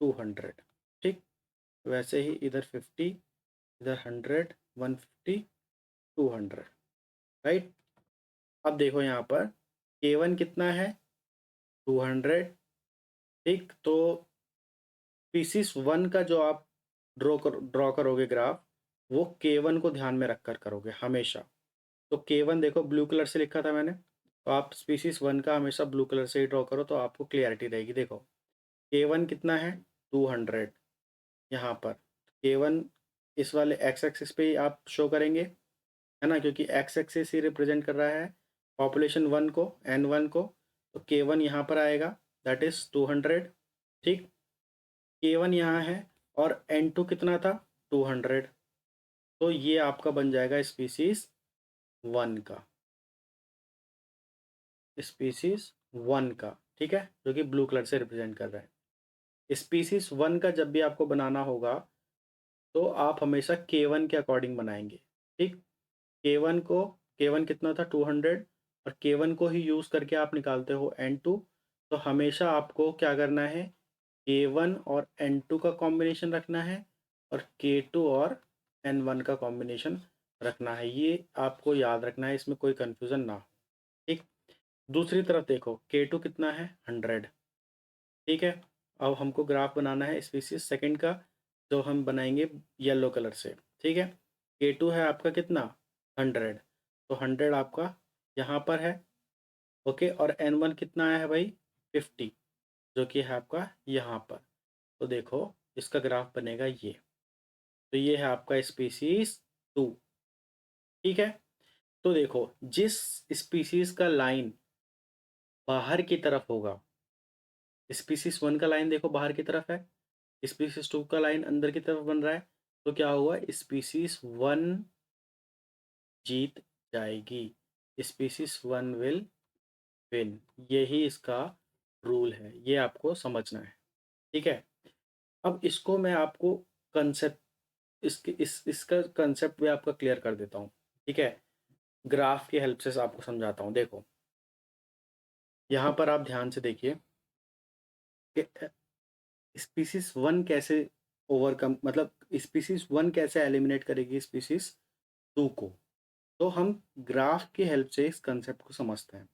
200। ठीक, वैसे ही इधर 50, इधर 100, 150, 200, राइट। अब देखो यहाँ पर K1 कितना है? 200। ठीक, तो स्पीसीज 1 का जो आप ड्रॉ करोगे ग्राफ, वो K1 को ध्यान में रख कर करोगे हमेशा। तो K1 देखो ब्लू कलर से लिखा था मैंने, तो आप स्पीसीज 1 का हमेशा ब्लू कलर से ही ड्रॉ करो तो आपको क्लियरिटी रहेगी। देखो K1 कितना है? 200। यहाँ पर K1 इस वाले एक्स एक्सिस पे ही आप शो करेंगे, है ना, क्योंकि एक्स एक्सिस ही रिप्रेजेंट कर रहा है पॉपुलेशन 1 को, N1 को। तो K1 यहाँ पर आएगा, दैट इज़ 200। ठीक, K1 यहाँ है और N2 कितना था? 200। तो ये आपका बन जाएगा स्पीसीज 1 का, स्पीसीज 1 का। ठीक है, जो कि ब्लू कलर से रिप्रेजेंट कर रहा है। स्पीसीज 1 का जब भी आपको बनाना होगा तो आप हमेशा K1 के अकॉर्डिंग बनाएंगे। ठीक, K1 कितना था? 200, और K1 को ही यूज़ करके आप निकालते हो N2। तो हमेशा आपको क्या करना है? K1 और N2 का कॉम्बिनेशन रखना है और K2 और N1 का कॉम्बिनेशन रखना है। ये आपको याद रखना है, इसमें कोई कन्फ्यूज़न ना हो। ठीक, दूसरी तरफ देखो K2 कितना है? 100। ठीक है, अब हमको ग्राफ बनाना है स्पीसीज सेकंड का, जो हम बनाएंगे येलो कलर से। ठीक है, K2 है आपका कितना? 100। तो 100 आपका यहाँ पर है, ओके। और N1 कितना आया है भाई? 50, जो कि है आपका यहाँ पर। तो देखो इसका ग्राफ बनेगा ये। तो ये है आपका स्पीसीज 2। ठीक है, तो देखो जिस स्पीसीज का लाइन बाहर की तरफ होगा, स्पीसीज 1 का लाइन देखो बाहर की तरफ है, स्पीसीज 2 का लाइन अंदर की तरफ बन रहा है, तो क्या हुआ? स्पीसीज 1 जीत जाएगी, स्पीसीज 1 विल विन। यही इसका रूल है, ये आपको समझना है। ठीक है, अब इसको मैं आपको कंसेप्ट, इसका कंसेप्ट भी आपका क्लियर कर देता हूँ। ठीक है, ग्राफ की हेल्प से आपको समझाता हूँ। देखो, यहाँ पर आप ध्यान से देखिए कि स्पीसीज वन कैसे ओवरकम, मतलब स्पीसीज वन कैसे एलिमिनेट करेगी स्पीसीज टू को। तो हम ग्राफ की हेल्प से इस कंसेप्ट को समझते हैं।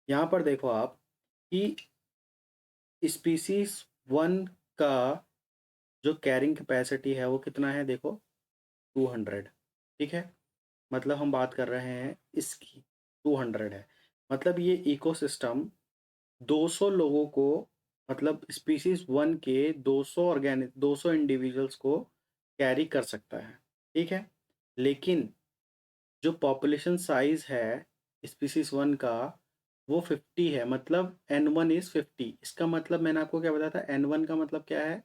यहाँ पर देखो आप कि स्पीसीज वन का जो कैरिंग कैपेसिटी है वो कितना है, देखो 200। ठीक है, मतलब हम बात कर रहे हैं इसकी, 200 है। मतलब ये इकोसिस्टम 200 लोगों को, मतलब स्पीसीज वन के 200 ऑर्गेनिक 200 इंडिविजुअल्स को कैरी कर सकता है। ठीक है, लेकिन जो पॉपुलेशन साइज है स्पीसीज वन का वो 50 है, मतलब N1 is 50। इसका मतलब मैंने आपको क्या बताया था, N1 का मतलब क्या है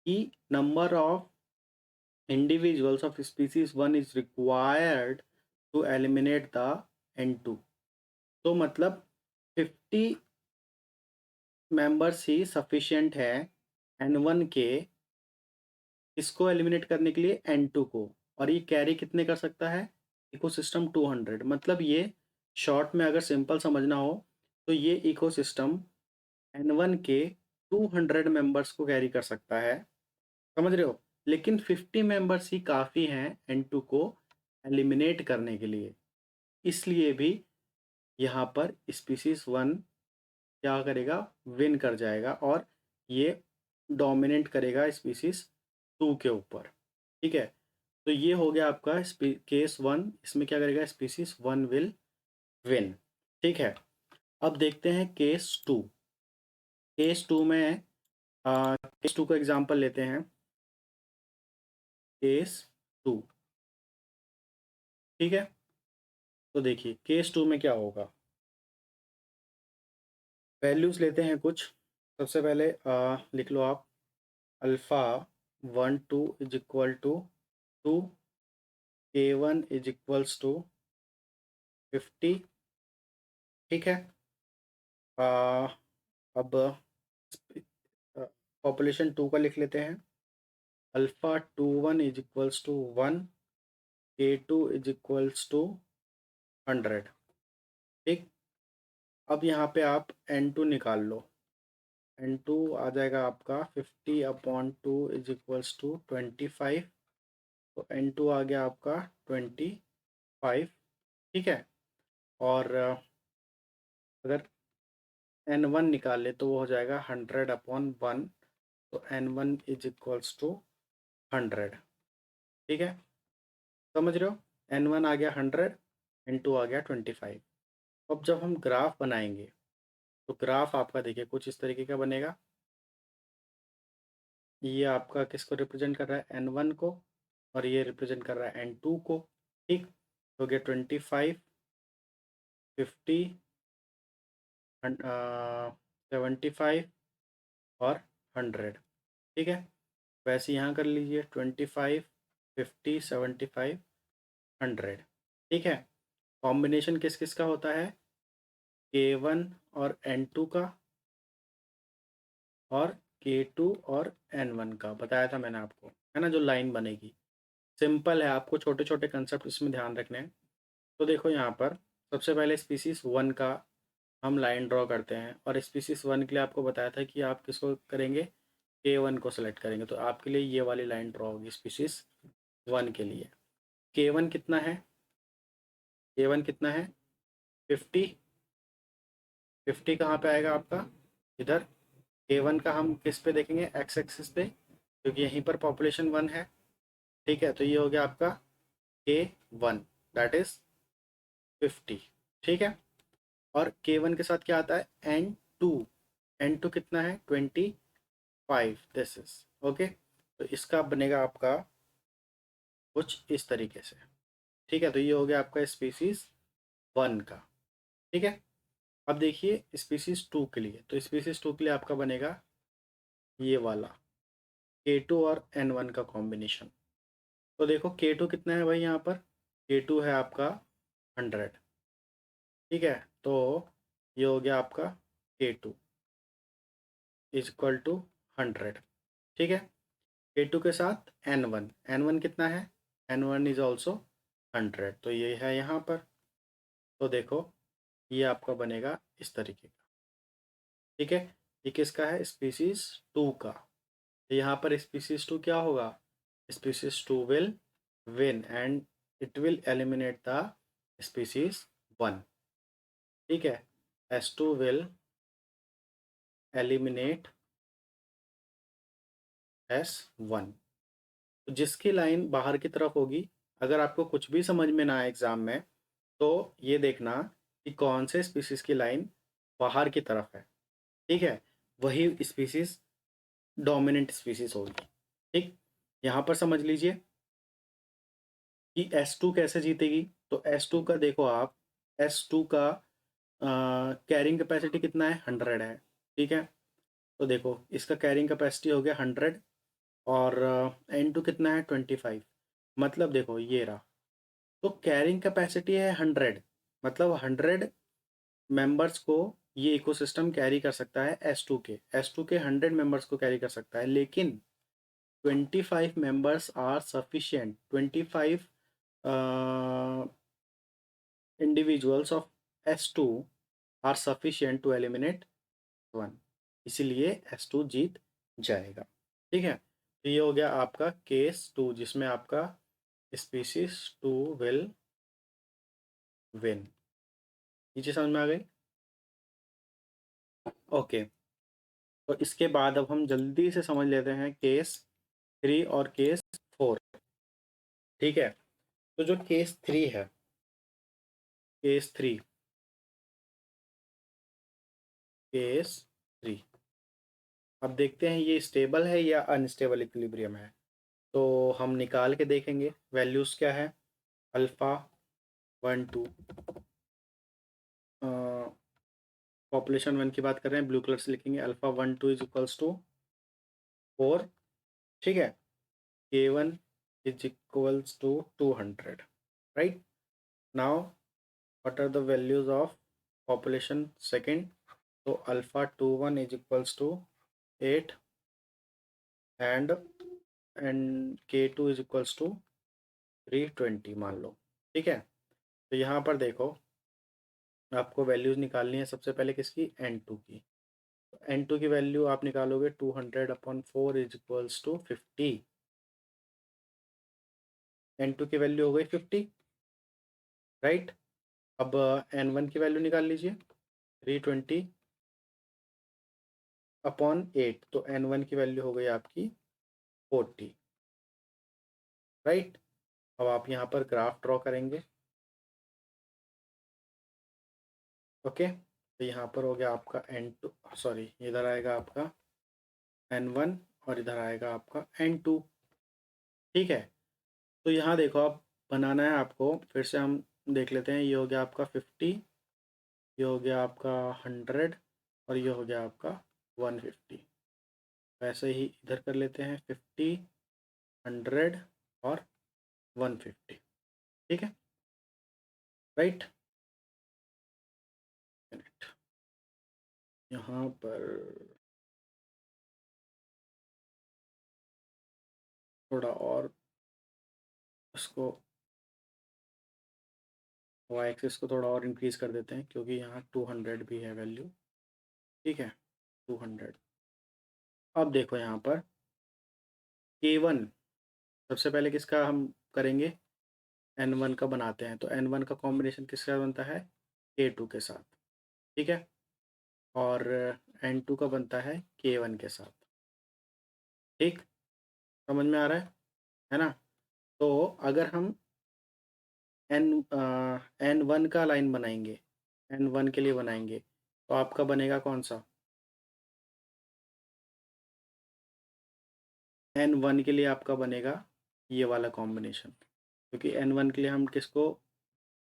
कि number of individuals of species 1 is required to eliminate the N2। तो मतलब 50 मेंबर्स ही सफिशिएंट है N1 के इसको एलिमिनेट करने के लिए N2 को। और ये कैरी कितने कर सकता है, इकोसिस्टम 200। मतलब ये शॉर्ट में अगर सिंपल समझना हो तो ये इकोसिस्टम N1 के 200 मेंबर्स को कैरी कर सकता है, समझ रहे हो। लेकिन 50 मेंबर्स ही काफ़ी हैं N2 को एलिमिनेट करने के लिए। इसलिए भी यहाँ पर स्पीसीज वन क्या करेगा, विन कर जाएगा और ये डोमिनेट करेगा स्पीसीज टू के ऊपर। ठीक है, तो ये हो गया आपका केस वन। इसमें क्या करेगा, स्पीसीज वन विल विन। ठीक है, अब देखते हैं केस टू। केस टू में केस टू का एग्जांपल लेते हैं। केस टू, ठीक है, तो देखिए केस टू में क्या होगा। वैल्यूज लेते हैं कुछ। सबसे पहले लिख लो आप, alpha 1 2 is equal to 2, K1 is equals to 50। ठीक है, आ, अब पॉपुलेशन टू का लिख लेते हैं। Alpha 21 is equals to 1, K2 is equals to 100। ठीक, अब यहाँ पे आप N2 निकाल लो। N2 आ जाएगा आपका 50/2 इज इक्वल्स टू 25। तो N2 आ गया आपका 25। ठीक है, और अगर N1 निकाले तो वो हो जाएगा 100/1। तो N1 इज इक्वल्स टू 100। ठीक है, समझ रहे हो। N1 आ गया 100, N2 आ गया 25। अब जब हम ग्राफ बनाएंगे तो ग्राफ आपका देखिए कुछ इस तरीके का बनेगा। ये आपका किसको रिप्रेजेंट कर रहा है, N1 को, और ये रिप्रेजेंट कर रहा है N2 को। ठीक, हो गया 25, 50, 75 और 100। ठीक है, वैसे यहाँ कर लीजिए 25, 50, 75, 100। ठीक है, कॉम्बिनेशन किस किस का होता है, K1 और N2 का, और K2 और N1 का बताया था मैंने आपको, है ना, जो लाइन बनेगी। सिंपल है, आपको छोटे छोटे कंसेप्ट इसमें ध्यान रखने हैं। तो देखो यहाँ पर सबसे पहले स्पीसीज वन का हम लाइन ड्रॉ करते हैं, और स्पीसीज वन के लिए आपको बताया था कि आप किसको करेंगे, K1 को सेलेक्ट करेंगे। तो आपके लिए ये वाली लाइन ड्रॉ होगी स्पीसीज वन के लिए। K1 कितना है, K1 कितना है 50। 50 कहाँ पे आएगा आपका, इधर। K1 का हम किस पे देखेंगे, एक्स एक्सिस पे, क्योंकि यहीं पर पॉपुलेशन वन है। ठीक है, तो ये हो गया आपका K1, दैट इज 50। ठीक है, और K1 के साथ क्या आता है, N2। N2 कितना है 25, दिस इज ओके। तो इसका बनेगा आपका कुछ इस तरीके से। ठीक है, तो ये हो गया आपका स्पीसीज वन का। ठीक है, अब देखिए स्पीसीज टू के लिए, तो स्पीसीज टू के लिए आपका बनेगा ये वाला K2 और N1 का कॉम्बिनेशन। तो देखो K2 कितना है भाई, यहाँ पर K2 है आपका 100। ठीक है, तो ये हो गया आपका K2 इज इक्वल टू 100। ठीक है, K2 के साथ N1, N1 कितना है, N1 इज ऑल्सो 100। तो ये है यहाँ पर। तो देखो ये आपका बनेगा इस तरीके का, ठीक है। ये किसका है? स्पीसीज टू का। तो यहाँ पर स्पीसीज टू क्या होगा? Species two will win and it will eliminate the species one, ठीक है। S two will eliminate S one. तो जिसकी लाइन बाहर की तरफ होगी, अगर आपको कुछ भी समझ में ना आए एग्जाम में, तो ये देखना कि कौन से स्पीसीज की लाइन बाहर की तरफ है, ठीक है, वही स्पीसीज डोमिनेंट स्पीसीज होगी, ठीक। यहाँ पर समझ लीजिए कि S2 कैसे जीतेगी। तो S2 का देखो आप, S2 का कैरिंग कैपेसिटी कितना है? 100 है, ठीक है। तो देखो इसका कैरिंग कैपेसिटी हो गया 100 और N2 कितना है? 25। मतलब देखो ये रहा, तो कैरिंग कैपेसिटी है 100, मतलब 100 मेंबर्स को ये इकोसिस्टम कैरी कर सकता है। एस टू के 100 मेंबर्स को कैरी कर सकता है, लेकिन 25 members are sufficient, 25 individuals of S2 are sufficient to eliminate one, इसीलिए S2 जीत जाएगा, ठीक है। तो ये हो गया आपका केस टू, जिसमें आपका स्पीसीज टू विल विन। ये चीज समझ में आ गई? ओके। तो इसके बाद अब हम जल्दी से समझ लेते हैं केस थ्री और केस फोर, ठीक है। तो जो केस थ्री है, केस थ्री, केस थ्री, अब देखते हैं ये स्टेबल है या अनस्टेबल इक्विलिब्रियम है। तो हम निकाल के देखेंगे वैल्यूज़ क्या है। अल्फ़ा 1 2, पॉपुलेशन 1 की बात कर रहे हैं, ब्लू कलर से लिखेंगे। अल्फ़ा 1 2 इज इक्वल्स टू 4, ठीक है। K1 is equals to 200, right. Now what are the values of population second? तो alpha 21 is equals to 8 and K2 is equals to 320 मान लो, ठीक है। तो यहाँ पर देखो आपको वैल्यूज़ निकालनी है सबसे पहले किसकी? N2 की। तो N2 की वैल्यू आप निकालोगे 200/4 इज इक्वल्स टू 50। N2 की वैल्यू हो गई 50, राइट। अब N1 की वैल्यू निकाल लीजिए, 320/8, तो N1 की वैल्यू हो गई आपकी 40, राइट। अब आप यहाँ पर ग्राफ ड्रॉ करेंगे, ओके। तो यहाँ पर हो गया आपका N2, सॉरी इधर आएगा आपका N1 और इधर आएगा आपका N2, ठीक है। तो यहाँ देखो आप बनाना है आपको, फिर से हम देख लेते हैं। ये हो गया आपका 50, ये हो गया आपका 100 और ये हो गया आपका 150। वैसे ही इधर कर लेते हैं 50, 100 और 150, ठीक है, राइट। मिनट, यहाँ पर थोड़ा और उसको वाई एक्सिस को थोड़ा और इंक्रीज़ कर देते हैं, क्योंकि यहाँ 200 भी है वैल्यू, ठीक है, 200। अब देखो यहाँ पर K1, सबसे पहले किसका हम करेंगे? N1 का बनाते हैं। तो N1 का कॉम्बिनेशन किसके साथ बनता है? K2 के साथ, ठीक है। और N2 का बनता है K1 के साथ, ठीक। समझ में आ रहा है ना? तो अगर हम N1 का लाइन बनाएंगे, N1 के लिए बनाएंगे, तो आपका बनेगा कौन सा? N1 के लिए आपका बनेगा ये वाला कॉम्बिनेशन, क्योंकि N1 के लिए हम किसको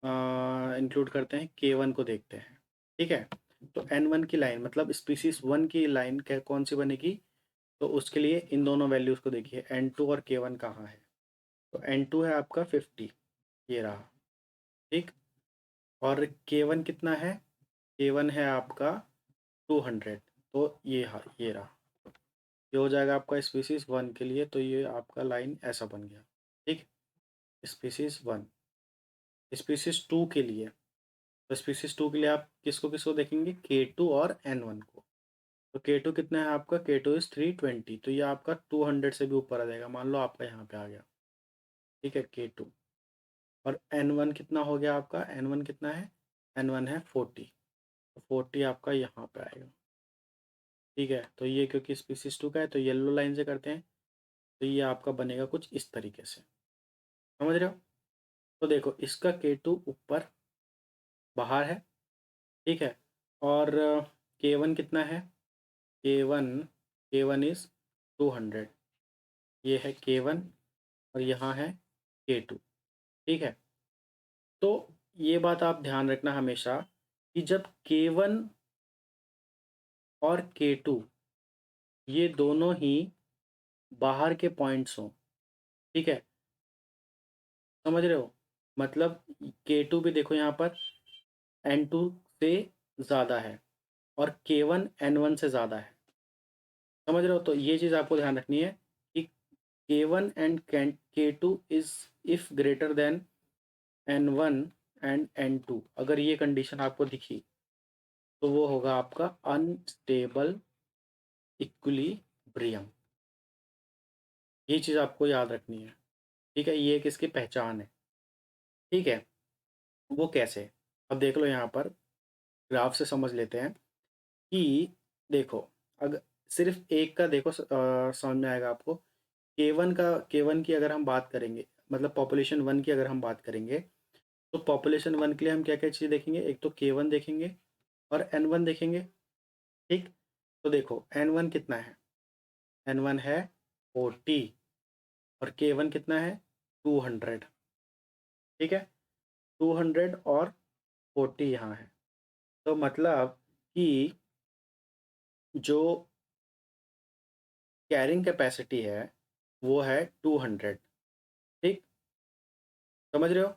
इंक्लूड करते हैं? K1 को देखते हैं, ठीक है। तो N1 की लाइन मतलब स्पीसीज 1 की लाइन कौन सी बनेगी? तो उसके लिए इन दोनों वैल्यूज़ को देखिए, N2 और K1 कहाँ है। तो N2 है आपका 50, ये रहा, ठीक। और K1 कितना है? K1 है आपका 200, तो ये रहा। ये हो जाएगा आपका स्पीसीज 1 के लिए। तो ये आपका लाइन ऐसा बन गया, ठीक। स्पीसीज 1, स्पीसीज 2 के लिए तो स्पीसीज 2 के लिए आप किसको किसको देखेंगे, K2 और N1 को। तो K2 कितना है आपका, K2 इज 320, तो ये आपका 200 से भी ऊपर आ जाएगा, मान लो आपका यहाँ पे आ गया, ठीक है K2। और N1 कितना हो गया आपका, N1 कितना है, N1 है 40, तो 40 आपका यहाँ पे आएगा, ठीक है। तो ये क्योंकि स्पीसीज 2 का है तो येलो लाइन से करते हैं, तो ये आपका बनेगा कुछ इस तरीके से, समझ रहे हो। तो देखो इसका K2 ऊपर बाहर है, ठीक है। और K1 कितना है, K1, K1 इज़ 200, ये है K1 और यहाँ है K2, ठीक है। तो ये बात आप ध्यान रखना हमेशा कि जब K1 और K2 ये दोनों ही बाहर के पॉइंट्स हों, ठीक है, समझ रहे हो। मतलब K2 भी देखो यहाँ पर N2 से ज़्यादा है और K1 N1 से ज़्यादा है, समझ रहे हो। तो ये चीज़ आपको ध्यान रखनी है कि K1 and K2 is if greater than N1 and N2, अगर ये कंडीशन आपको दिखी तो वो होगा आपका अनस्टेबल इक्विलिब्रियम। ये चीज़ आपको याद रखनी है, ठीक है। ये एक इसकी पहचान है, ठीक है। वो कैसे, अब देख लो यहाँ पर ग्राफ से समझ लेते हैं कि देखो, अगर सिर्फ एक का देखो समझ में आएगा आपको। K1 की अगर हम बात करेंगे, मतलब पॉपुलेशन 1 की अगर हम बात करेंगे, तो पॉपुलेशन 1 के लिए हम क्या क्या चीज़ देखेंगे, एक तो K1 देखेंगे और N1 देखेंगे, ठीक। तो देखो N1 कितना है, N1 है 40 और K1 कितना है 200, ठीक है। 200 और 40 यहाँ है, तो मतलब कि जो कैरिंग कैपेसिटी है वो है 200, ठीक, समझ रहे हो।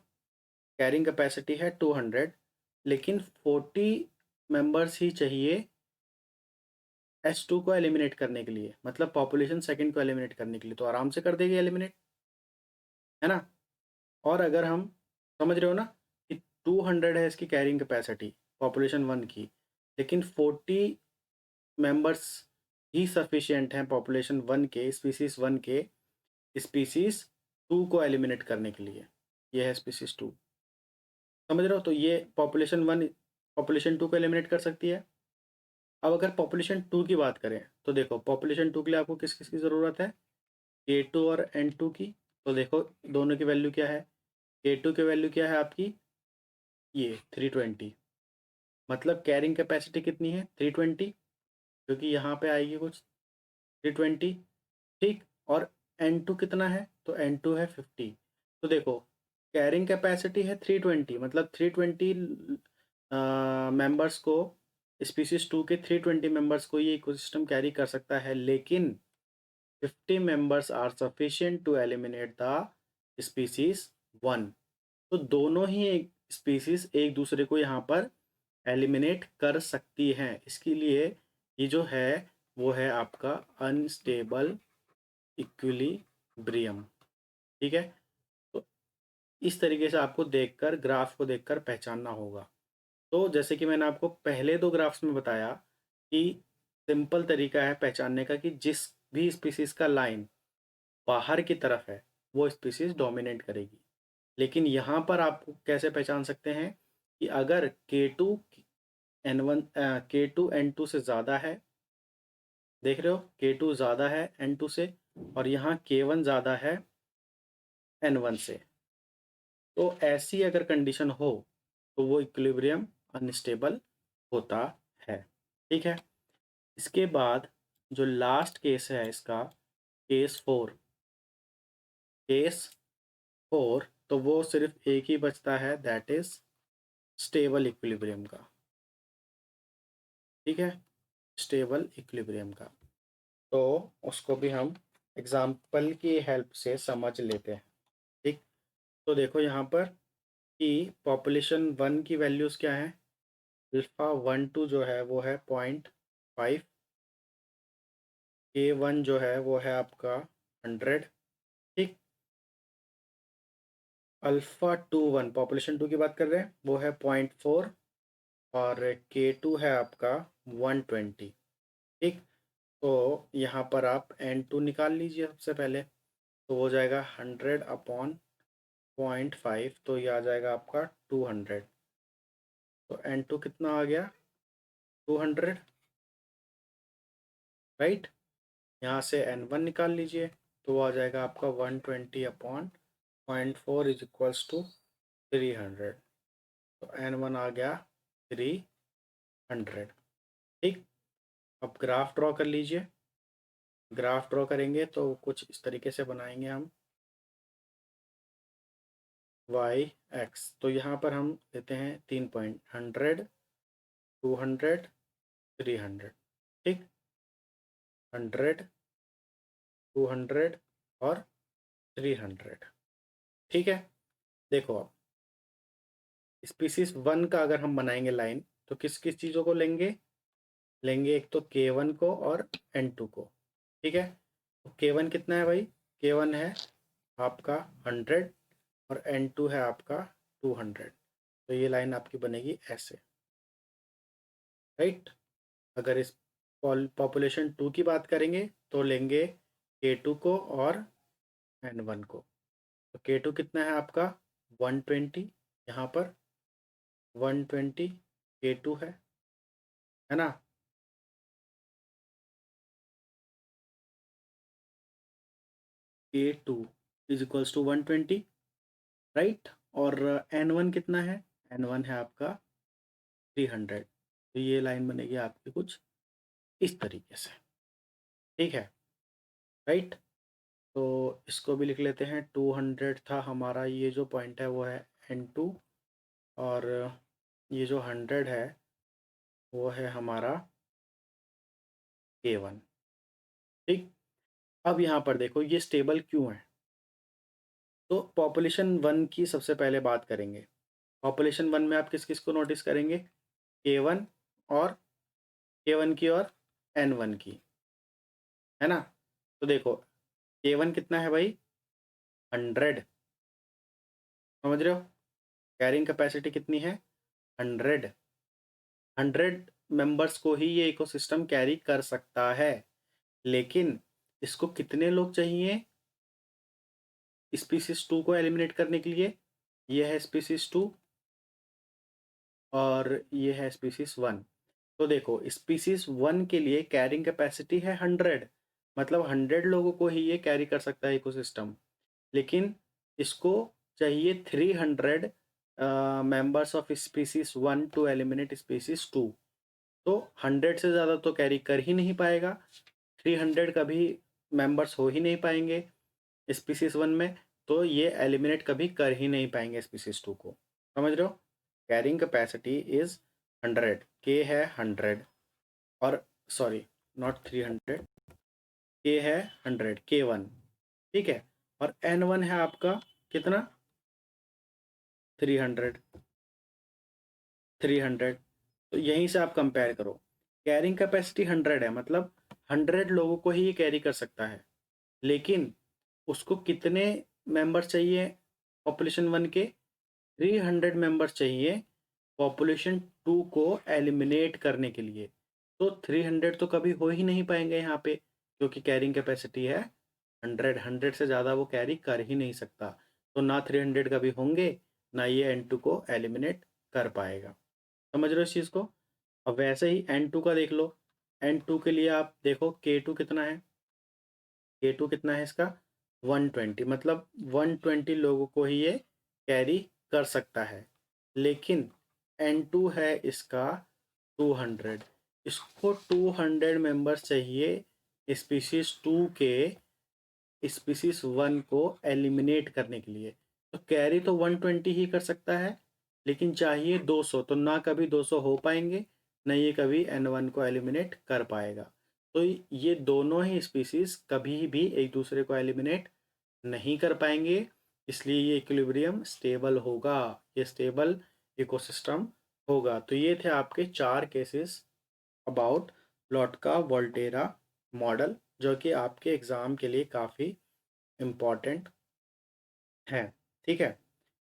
कैरिंग कैपेसिटी है 200, लेकिन 40 मेंबर्स ही चाहिए S2 को एलिमिनेट करने के लिए, मतलब पॉपुलेशन सेकंड को एलिमिनेट करने के लिए, तो आराम से कर देगी एलिमिनेट, है ना। और अगर हम समझ रहे हो ना कि 200 है इसकी कैरिंग कैपेसिटी पॉपुलेशन 1 की, लेकिन 40 मेंबर्स ही सफिशिएंट हैं पॉपुलेशन 1 के, स्पीसीज 1 के स्पीसीज 2 को एलिमिनेट करने के लिए, ये है स्पीसीज 2, समझ रहे हो। तो ये पॉपुलेशन 1 पॉपुलेशन 2 को एलिमिनेट कर सकती है। अब अगर पॉपुलेशन 2 की बात करें तो देखो पॉपुलेशन 2 के लिए आपको किस किस की ज़रूरत है, K2 और N2 की। तो देखो दोनों की वैल्यू क्या है, K2 की वैल्यू क्या है आपकी, ये 320, मतलब कैरिंग कैपेसिटी कितनी है 320, क्योंकि यहाँ पे आएगी कुछ 320, ठीक। और N2 कितना है, तो N2 है 50। तो देखो कैरिंग कैपेसिटी है 320, मतलब 320 मेंबर्स को, स्पीसीज 2 के 320 मेंबर्स को ये इकोसिस्टम कैरी कर सकता है, लेकिन 50 members are sufficient to eliminate the species 1। तो दोनों ही स्पीसीज एक दूसरे को यहाँ पर एलिमिनेट कर सकती हैं, इसके लिए ये जो है वो है आपका अनस्टेबल इक्विलिब्रियम, ठीक है। तो इस तरीके से आपको देखकर, ग्राफ को देखकर पहचानना होगा। तो जैसे कि मैंने आपको पहले दो ग्राफ्स में बताया कि सिंपल तरीका है पहचानने का कि जिस भी स्पीसीज का लाइन बाहर की तरफ है वो स्पीसीज डोमिनेट करेगी। लेकिन यहाँ पर आप कैसे पहचान सकते हैं कि अगर K2 N2 से ज़्यादा है, देख रहे हो K2 ज़्यादा है N2 से, और यहाँ K1 ज़्यादा है N1 से, तो ऐसी अगर कंडीशन हो तो वो इक्विलिब्रियम अनस्टेबल होता है, ठीक है। इसके बाद जो लास्ट केस है इसका, केस 4 तो वो सिर्फ एक ही बचता है, दैट इज स्टेबल इक्विलिब्रियम का, ठीक है, स्टेबल इक्विलिब्रियम का। तो उसको भी हम एग्जाम्पल की हेल्प से समझ लेते हैं, ठीक। तो देखो यहाँ पर कि पॉपुलेशन 1 की वैल्यूज़ क्या है, अल्फ़ा 1 2 जो है वो है 0.5, K1 जो है वो है आपका 100, ठीक। अल्फ़ा 2 1 पॉपुलेशन 2 की बात कर रहे हैं, वो है 0.4 और K2 है आपका 120। ठीक, तो यहाँ पर आप N2 निकाल लीजिए सबसे पहले, तो हो जाएगा 100 अपॉन 0.5, तो ये आ जाएगा आपका 200। तो N2 कितना आ गया? 200, राइट। यहाँ से N1 निकाल लीजिए, तो वो आ जाएगा आपका 120 अपॉन 0.4 इज इक्वल्स टू 300। तो N1 आ गया 300। ठीक, अब ग्राफ ड्रॉ कर लीजिए। ग्राफ ड्रॉ करेंगे तो कुछ इस तरीके से बनाएंगे हम, वाई एक्स। तो यहाँ पर हम लेते हैं 3 पॉइंट, 100, 200, 300। ठीक, 100, 200 और 300। ठीक है, देखो अब स्पीसीज 1 का अगर हम बनाएंगे लाइन, तो किस किस चीज़ों को लेंगे? लेंगे एक तो K1 को और N2 को। ठीक है, तो K1 कितना है भाई? K1 है आपका 100 और N2 है आपका 200। तो ये लाइन आपकी बनेगी ऐसे, राइट। अगर इस पॉपुलेशन 2 की बात करेंगे तो लेंगे K2 को और N1 को। तो K2 कितना है आपका? 120, यहाँ पर 120 K2 है ना। K2 is equals to 120, right. और N1 कितना है? N1 है आपका 300। तो ये लाइन बनेगी आपकी कुछ इस तरीके से, ठीक है, राइट। तो इसको भी लिख लेते हैं, 200 था हमारा, ये जो पॉइंट है वो है N2, और ये जो 100 है वो है हमारा K1। ठीक, अब यहाँ पर देखो ये स्टेबल क्यों है। तो पॉपुलेशन 1 की सबसे पहले बात करेंगे। पॉपुलेशन 1 में आप किस किस को नोटिस करेंगे? K1 और K1 की और N1 की, है ना। तो देखो K1 कितना है भाई? 100, समझ रहे हो? कैरिंग कैपेसिटी कितनी है? 100। 100 मेंबर्स को ही ये इकोसिस्टम कैरी कर सकता है, लेकिन इसको कितने लोग चाहिए स्पीसीज 2 को एलिमिनेट करने के लिए? ये है स्पीसीज 2 और ये है स्पीसीज 1। तो देखो स्पीसीज 1 के लिए कैरिंग कैपेसिटी है 100, मतलब 100 लोगों को ही ये कैरी कर सकता है इकोसिस्टम। लेकिन इसको चाहिए 300 members of species 1 to eliminate species 2। तो 100 से ज़्यादा तो कैरी कर ही नहीं पाएगा, 300 कभी मेंबर्स हो ही नहीं पाएंगे स्पीसीज 1 में, तो ये एलिमिनेट कभी कर ही नहीं पाएंगे स्पीसीज 2 को। समझ रहे हो? कैरिंग कैपेसिटी इज 100, के है 100, और सॉरी नॉट 300, के है 100, K1। ठीक है, और N1 है आपका कितना? 300, 300। तो यहीं से आप कंपेयर करो, कैरिंग कैपेसिटी 100 है, मतलब 100 लोगों को ही ये कैरी कर सकता है, लेकिन उसको कितने मेंबर्स चाहिए पॉपुलेशन 1 के? 300 मेंबर्स चाहिए पॉपुलेशन 2 को एलिमिनेट करने के लिए। तो 300 तो कभी हो ही नहीं पाएंगे यहाँ पे, क्योंकि कैरिंग कैपेसिटी है 100, 100 से ज़्यादा वो कैरी कर ही नहीं सकता। तो ना 300 कभी होंगे, ना ये N2 को एलिमिनेट कर पाएगा। समझ रहे हो इस चीज़ को? अब वैसे ही N2 का देख लो। N2 के लिए आप देखो K2 कितना है? K2 कितना है इसका? 120, मतलब 120 लोगों को ही ये कैरी कर सकता है, लेकिन N2 है इसका 200। इसको 200 मेंबर्स चाहिए स्पीसीज 2 के स्पीसीज 1 को एलिमिनेट करने के लिए। तो कैरी तो 120 ही कर सकता है, लेकिन चाहिए 200, तो ना कभी 200 हो पाएंगे, ना ये कभी N1 को एलिमिनेट कर पाएगा। तो ये दोनों ही स्पीसीज कभी भी एक दूसरे को एलिमिनेट नहीं कर पाएंगे, इसलिए ये इक्विलिब्रियम स्टेबल होगा, ये स्टेबल इकोसिस्टम होगा। तो ये थे आपके 4 केसेस अबाउट लोटका वोल्टेरा मॉडल, जो कि आपके एग्ज़ाम के लिए काफ़ी इम्पॉर्टेंट है। ठीक है,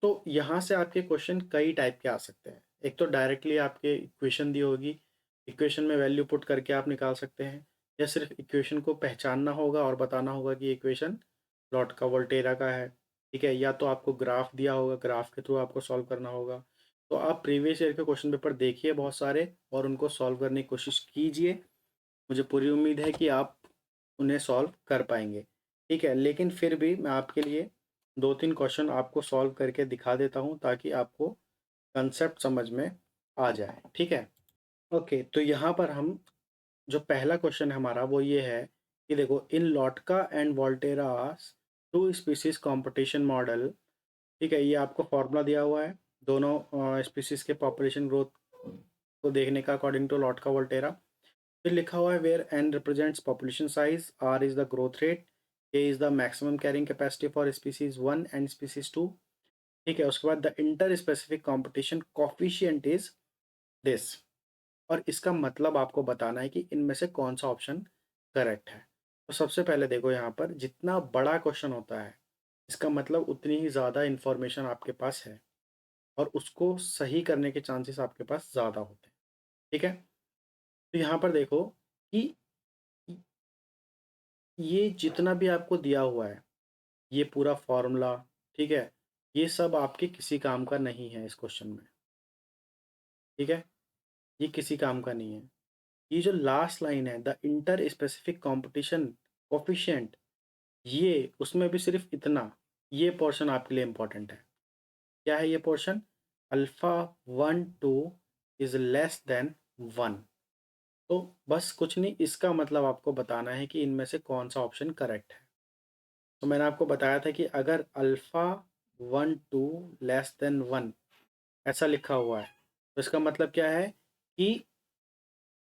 तो यहाँ से आपके क्वेश्चन कई टाइप के आ सकते हैं। एक तो डायरेक्टली आपके इक्वेशन दी होगी, इक्वेशन में वैल्यू पुट करके आप निकाल सकते हैं, या सिर्फ इक्वेशन को पहचानना होगा और बताना होगा कि इक्वेशन लॉट का वोल्टेरा का है, ठीक है। या तो आपको ग्राफ दिया होगा, ग्राफ के थ्रू आपको सॉल्व करना होगा। तो आप प्रीवियस ईयर के क्वेश्चन पेपर देखिए बहुत सारे, और उनको सॉल्व करने की कोशिश कीजिए। मुझे पूरी उम्मीद है कि आप उन्हें सॉल्व कर पाएंगे, ठीक है। लेकिन फिर भी मैं आपके लिए 2-3 क्वेश्चन आपको सॉल्व करके दिखा देता हूँ, ताकि आपको कंसेप्ट समझ में आ जाए, ठीक है। ओके, तो यहाँ पर हम जो पहला क्वेश्चन है हमारा वो ये है कि देखो, in Lotka and Volterra's two species competition model, ठीक है। ये आपको फॉर्मूला दिया हुआ है दोनों स्पीसीज के पॉपुलेशन ग्रोथ को देखने का अकॉर्डिंग टू लॉटका वोल्टेरा। फिर लिखा हुआ है where N represents population size, R is the growth rate, A is the maximum carrying capacity for species 1 and species 2, ठीक है। उसके बाद the interspecific competition coefficient is this, और इसका मतलब आपको बताना है कि इनमें से कौन सा ऑप्शन करेक्ट है। तो सबसे पहले देखो, यहाँ पर जितना बड़ा क्वेश्चन होता है, इसका मतलब उतनी ही ज़्यादा इन्फॉर्मेशन आपके पास है, और उसको सही करने के चांसेस आपके पास ज़्यादा होते हैं, ठीक है। तो यहाँ पर देखो कि ये जितना भी आपको दिया हुआ है, ये पूरा फॉर्मूला, ठीक है, ये सब आपके किसी काम का नहीं है इस क्वेश्चन में, ठीक है। ये किसी काम का नहीं है। ये जो लास्ट लाइन है, the inter specific competition coefficient, ये उसमें भी सिर्फ इतना, ये पोर्शन आपके लिए इंपॉर्टेंट है। क्या है ये portion? Alpha 1 2 is less than 1। तो बस कुछ नहीं, इसका मतलब आपको बताना है कि इनमें से कौन सा ऑप्शन करेक्ट है। तो मैंने आपको बताया था कि अगर अल्फा 1 2 < <1 ऐसा लिखा हुआ है, तो इसका मतलब क्या है कि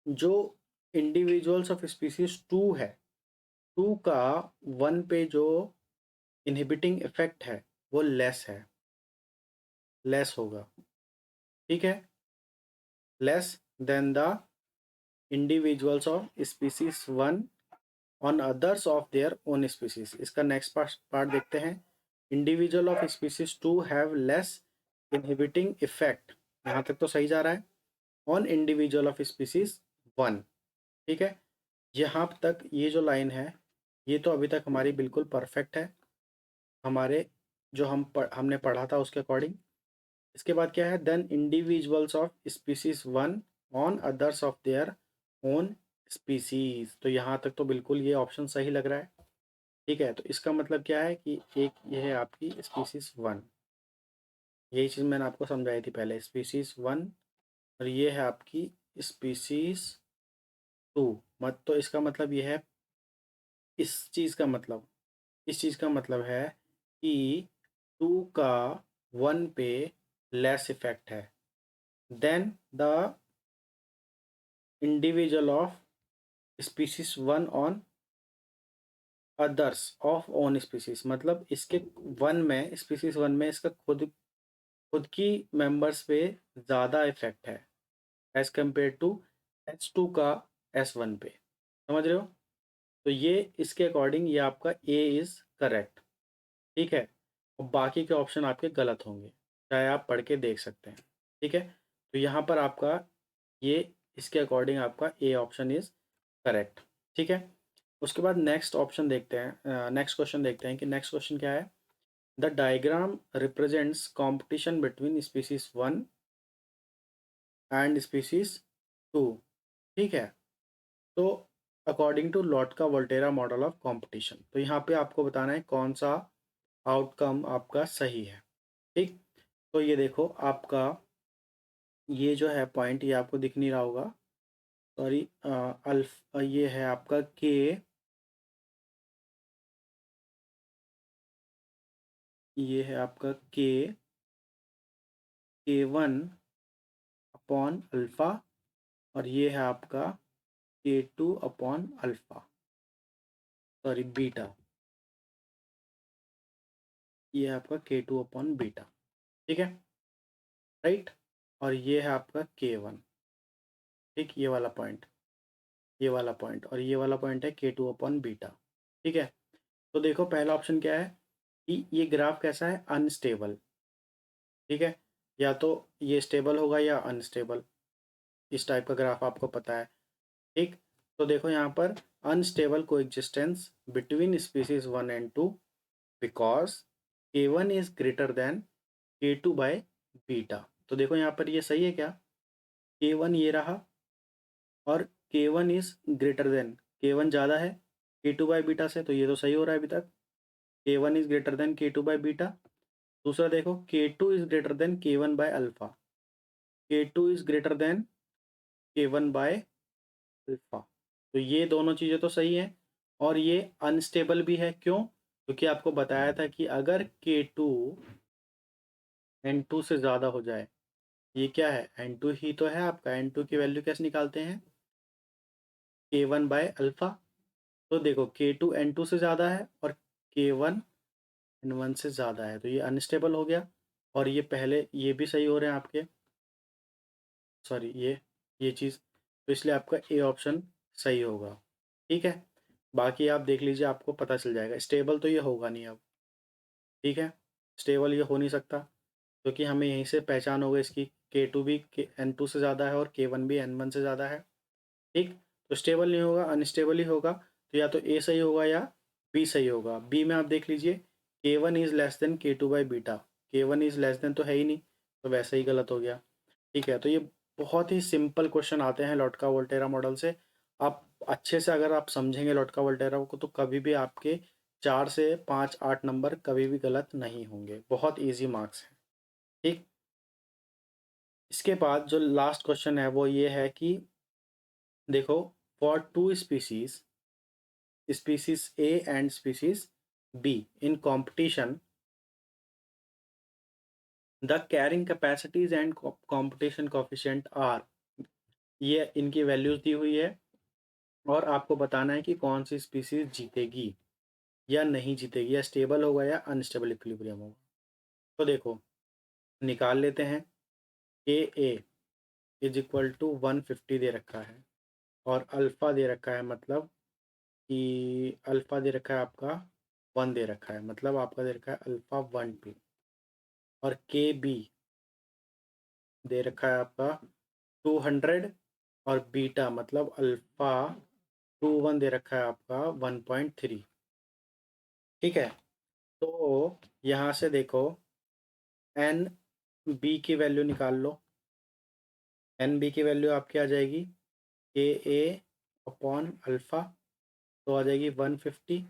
जो इंडिविजुअल्स ऑफ स्पीसीज 2 है, 2 का 1 पे जो इनहिबिटिंग इफेक्ट है वो लेस है, लेस होगा, ठीक है, less than the individuals of species 1 on others of their own species. इसका नेक्स्ट पार्ट देखते हैं। Individual of species 2 have less inhibiting effect, यहाँ तक तो सही जा रहा है, ऑन इंडिविजुअल ऑफ स्पीसीज 1, ठीक है। यहाँ तक ये जो लाइन है, ये तो अभी तक हमारी बिल्कुल परफेक्ट है, हमारे जो हमने पढ़ा था उसके अकॉर्डिंग। इसके बाद क्या है? Than individuals of species 1 on others of their own species. तो यहाँ तक तो बिल्कुल ये ऑप्शन सही लग रहा है, ठीक है। तो इसका मतलब क्या है कि एक ये है आपकी स्पीसीज 1, यही चीज़ मैंने आपको समझाई थी पहले, स्पीसीज 1, और ये है आपकी स्पीसीज 2। मत तो इसका मतलब ये है, इस चीज़ का मतलब, इस चीज़ का मतलब है कि 2 का 1 पे लेस इफेक्ट है then the individual of species 1 on others of own species. मतलब इसके 1 में, स्पीसीज 1 में इसका खुद खुद की मेंबर्स पे ज़्यादा इफेक्ट है एज कम्पेयर टू H2 का S1 पे, समझ रहे हो। तो ये इसके अकॉर्डिंग ये आपका ए इज़ करेक्ट, ठीक है। और बाकी के ऑप्शन आपके गलत होंगे, चाहे आप पढ़ के देख सकते हैं, ठीक है। तो यहाँ पर आपका ये, इसके अकॉर्डिंग आपका ए ऑप्शन इज़ करेक्ट, ठीक है। उसके बाद नेक्स्ट ऑप्शन देखते हैं, नेक्स्ट क्वेश्चन देखते हैं कि नेक्स्ट क्वेश्चन क्या है। The diagram represents competition between species 1 and species 2, ठीक है। तो अकॉर्डिंग टू लॉट का वोल्टेरा मॉडल ऑफ कंपटीशन, तो यहाँ पे आपको बताना है कौन सा आउटकम आपका सही है, ठीक। तो ये देखो आपका, ये जो है पॉइंट, ये आपको दिख नहीं रहा होगा, सॉरी, अल्फ ये है आपका के, ये है आपका K1 अपॉन अल्फ़ा, और ये है आपका K2 upon alpha, sorry beta, ये है आपका K2 अपॉन बीटा, ठीक है, राइट। और ये है आपका K1, ठीक, ये वाला पॉइंट, ये वाला पॉइंट, और ये वाला पॉइंट है K2 अपॉन बीटा, ठीक है। तो देखो पहला ऑप्शन क्या है कि ये ग्राफ कैसा है? अनस्टेबल, ठीक है। या तो ये स्टेबल होगा या अनस्टेबल, इस टाइप का ग्राफ आपको पता है। ठीक, तो देखो यहाँ पर unstable coexistence between species 1 and 2 because K1 is greater than K2 by beta. तो देखो यहाँ पर ये सही है क्या, K1 ये रहा और K1 is greater than, K1 ज़्यादा है K2 बाय बीटा से, तो ये तो सही हो रहा है अभी तक। K1 is greater than K2 by beta. दूसरा देखो K2 is greater than K1 by alpha, K2 is greater than K1 by alpha. तो ये दोनों चीज़ें तो सही हैं और ये अनस्टेबल भी है। क्यों? क्योंकि आपको बताया था कि अगर K2 N2 से ज़्यादा हो जाए, ये क्या है N2 ही तो है आपका, N2 की वैल्यू कैसे निकालते हैं, K1 बाय अल्फा। तो देखो K2 N2 से ज़्यादा है और K1 N1 से ज़्यादा है, तो ये अनस्टेबल हो गया। और ये पहले ये भी सही हो रहे हैं आपके, सॉरी ये चीज़, तो इसलिए आपका ए ऑप्शन सही होगा। ठीक है, बाकी आप देख लीजिए, आपको पता चल जाएगा। स्टेबल तो ये होगा नहीं अब, ठीक है, स्टेबल ये हो नहीं सकता क्योंकि हमें यहीं से पहचान हो गई इसकी, K2 भी N2 से ज़्यादा है और K1 भी N1 से ज़्यादा है। ठीक, तो स्टेबल नहीं होगा, अनस्टेबल ही होगा। तो या तो ए सही होगा या बी सही होगा। बी में आप देख लीजिए K1 is less than K2 by beta, K1 is less than तो है ही नहीं, तो वैसे ही गलत हो गया। ठीक है, तो ये बहुत ही सिंपल क्वेश्चन आते हैं लॉटका वोल्टेरा मॉडल से। आप अच्छे से अगर आप समझेंगे लॉटका वोल्टेरा को, तो कभी भी आपके 4 से 5 8 नंबर कभी भी गलत नहीं होंगे। बहुत ईजी मार्क्स है। ठीक, इसके बाद जो लास्ट क्वेश्चन है वो ये है कि देखो, for two species, species A and species B in competition, the carrying capacities and competition coefficient are, ये इनकी वैल्यूज दी हुई है और आपको बताना है कि कौन सी स्पीसीज जीतेगी या नहीं जीतेगी, या स्टेबल होगा या अनस्टेबल इक्विलिब्रियम होगा। तो देखो निकाल लेते हैं। ए ए इज इक्वल टू 150 दे रखा है और अल्फ़ा दे रखा है, मतलब कि अल्फ़ा दे रखा है आपका 1 दे रखा है, मतलब आपका दे रखा है अल्फ़ा 1 2। और के बी दे रखा है आपका 200 और बीटा मतलब अल्फ़ा 21 दे रखा है आपका 1.3। ठीक है, तो यहाँ से देखो एन बी की वैल्यू निकाल लो। एन बी की वैल्यू आपकी आ जाएगी के ए अपॉन अल्फ़ा, तो आ जाएगी 150।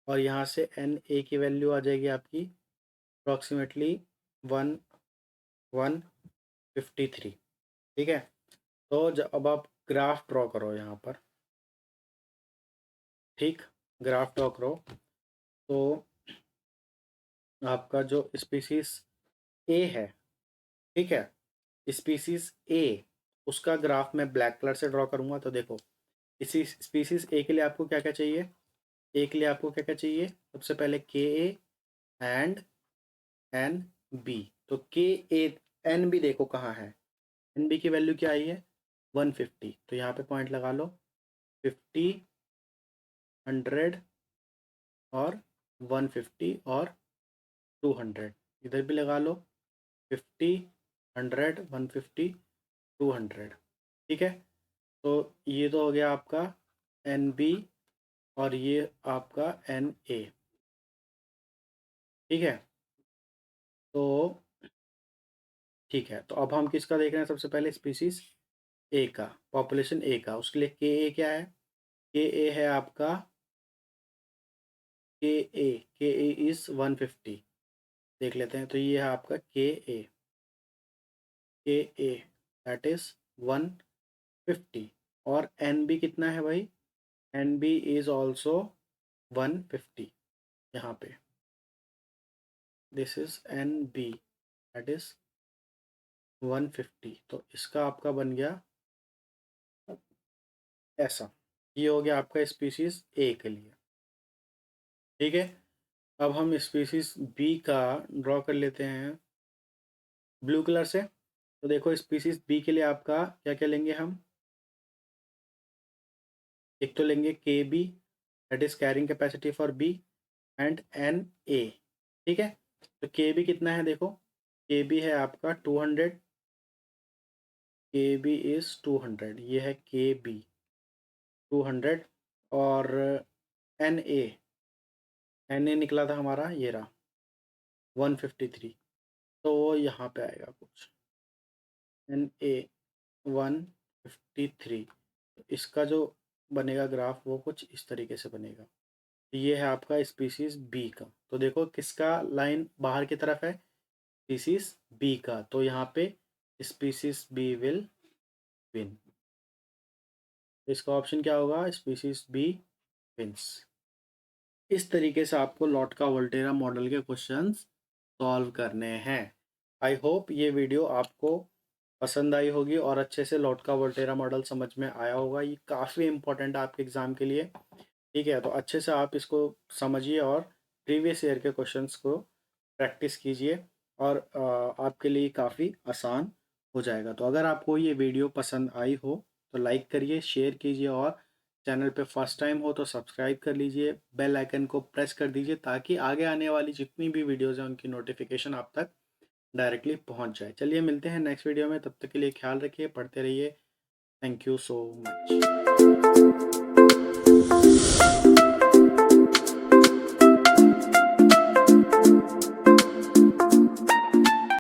और यहाँ से एन ए की वैल्यू आ जाएगी आपकी अप्रॉक्सीमेटली 153। ठीक है, तो अब आप ग्राफ ड्रॉ करो यहाँ पर। ठीक, ग्राफ ड्रॉ करो तो आपका जो स्पीसीज ए है, ठीक है, स्पीसीज ए, उसका ग्राफ मैं ब्लैक कलर से ड्रॉ करूँगा। तो देखो इसी स्पीसीज ए के लिए आपको क्या क्या चाहिए, ए के लिए आपको क्या क्या चाहिए, सबसे पहले के ए एंड एन बी। तो के ए एन बी देखो कहाँ है, एन बी की वैल्यू क्या आई है 150, तो यहाँ पे पॉइंट लगा लो 50 100 और 150 और 200, इधर भी लगा लो 50 100 150 200। ठीक है, तो ये तो हो गया आपका एन बी और ये आपका एन ए। ठीक है, तो ठीक है, तो अब हम किसका देख रहे हैं, सबसे पहले स्पीसीज ए का, पॉपुलेशन ए का। उसके लिए के ए क्या है, के ए है आपका के ए इज़ 150, देख लेते हैं। तो ये है आपका के ए दैट इज़ 150। और एन बी कितना है भाई, एन बी इज़ ऑल्सो 150। यहाँ पे this is N B that is 150, तो इसका आपका बन गया ऐसा। ये हो गया आपका स्पीसीज ए के लिए। ठीक है, अब हम स्पीसीज बी का ड्रॉ कर लेते हैं ब्लू कलर से। तो देखो स्पीसीज बी के लिए आपका क्या क्या लेंगे हम, एक तो लेंगे K B that is carrying capacity for B and N A. ठीक है, तो के बी कितना है देखो, KB है आपका 200, KB इज़ 200, ये है KB 200। और NA निकला था हमारा, ये रहा 153। तो यहाँ पे आएगा कुछ NA 153। तो इसका जो बनेगा ग्राफ वो कुछ इस तरीके से बनेगा। ये है आपका स्पीसीज बी का। तो देखो किसका लाइन बाहर की तरफ है, स्पीसीज बी का। तो यहाँ पे स्पीसीज बी विल विन। इसका ऑप्शन क्या होगा, स्पीसीज बी विंस। इस तरीके से आपको लॉटका वोल्टेरा मॉडल के क्वेश्चंस सॉल्व करने हैं। आई होप ये वीडियो आपको पसंद आई होगी और अच्छे से लॉटका वोल्टेरा मॉडल समझ में आया होगा। ये काफ़ी इंपॉर्टेंट है आपके एग्ज़ाम के लिए। ठीक है, तो अच्छे से आप इसको समझिए और प्रीवियस ईयर के क्वेश्चंस को प्रैक्टिस कीजिए और आपके लिए काफ़ी आसान हो जाएगा। तो अगर आपको ये वीडियो पसंद आई हो तो लाइक करिए, शेयर कीजिए और चैनल पे फर्स्ट टाइम हो तो सब्सक्राइब कर लीजिए, बेल आइकन को प्रेस कर दीजिए ताकि आगे आने वाली जितनी भी वीडियोज़ हैं उनकी नोटिफिकेशन आप तक डायरेक्टली पहुंच जाए। चलिए मिलते हैं नेक्स्ट वीडियो में, तब तक के लिए ख्याल रखिए, पढ़ते रहिए। Thank you so much.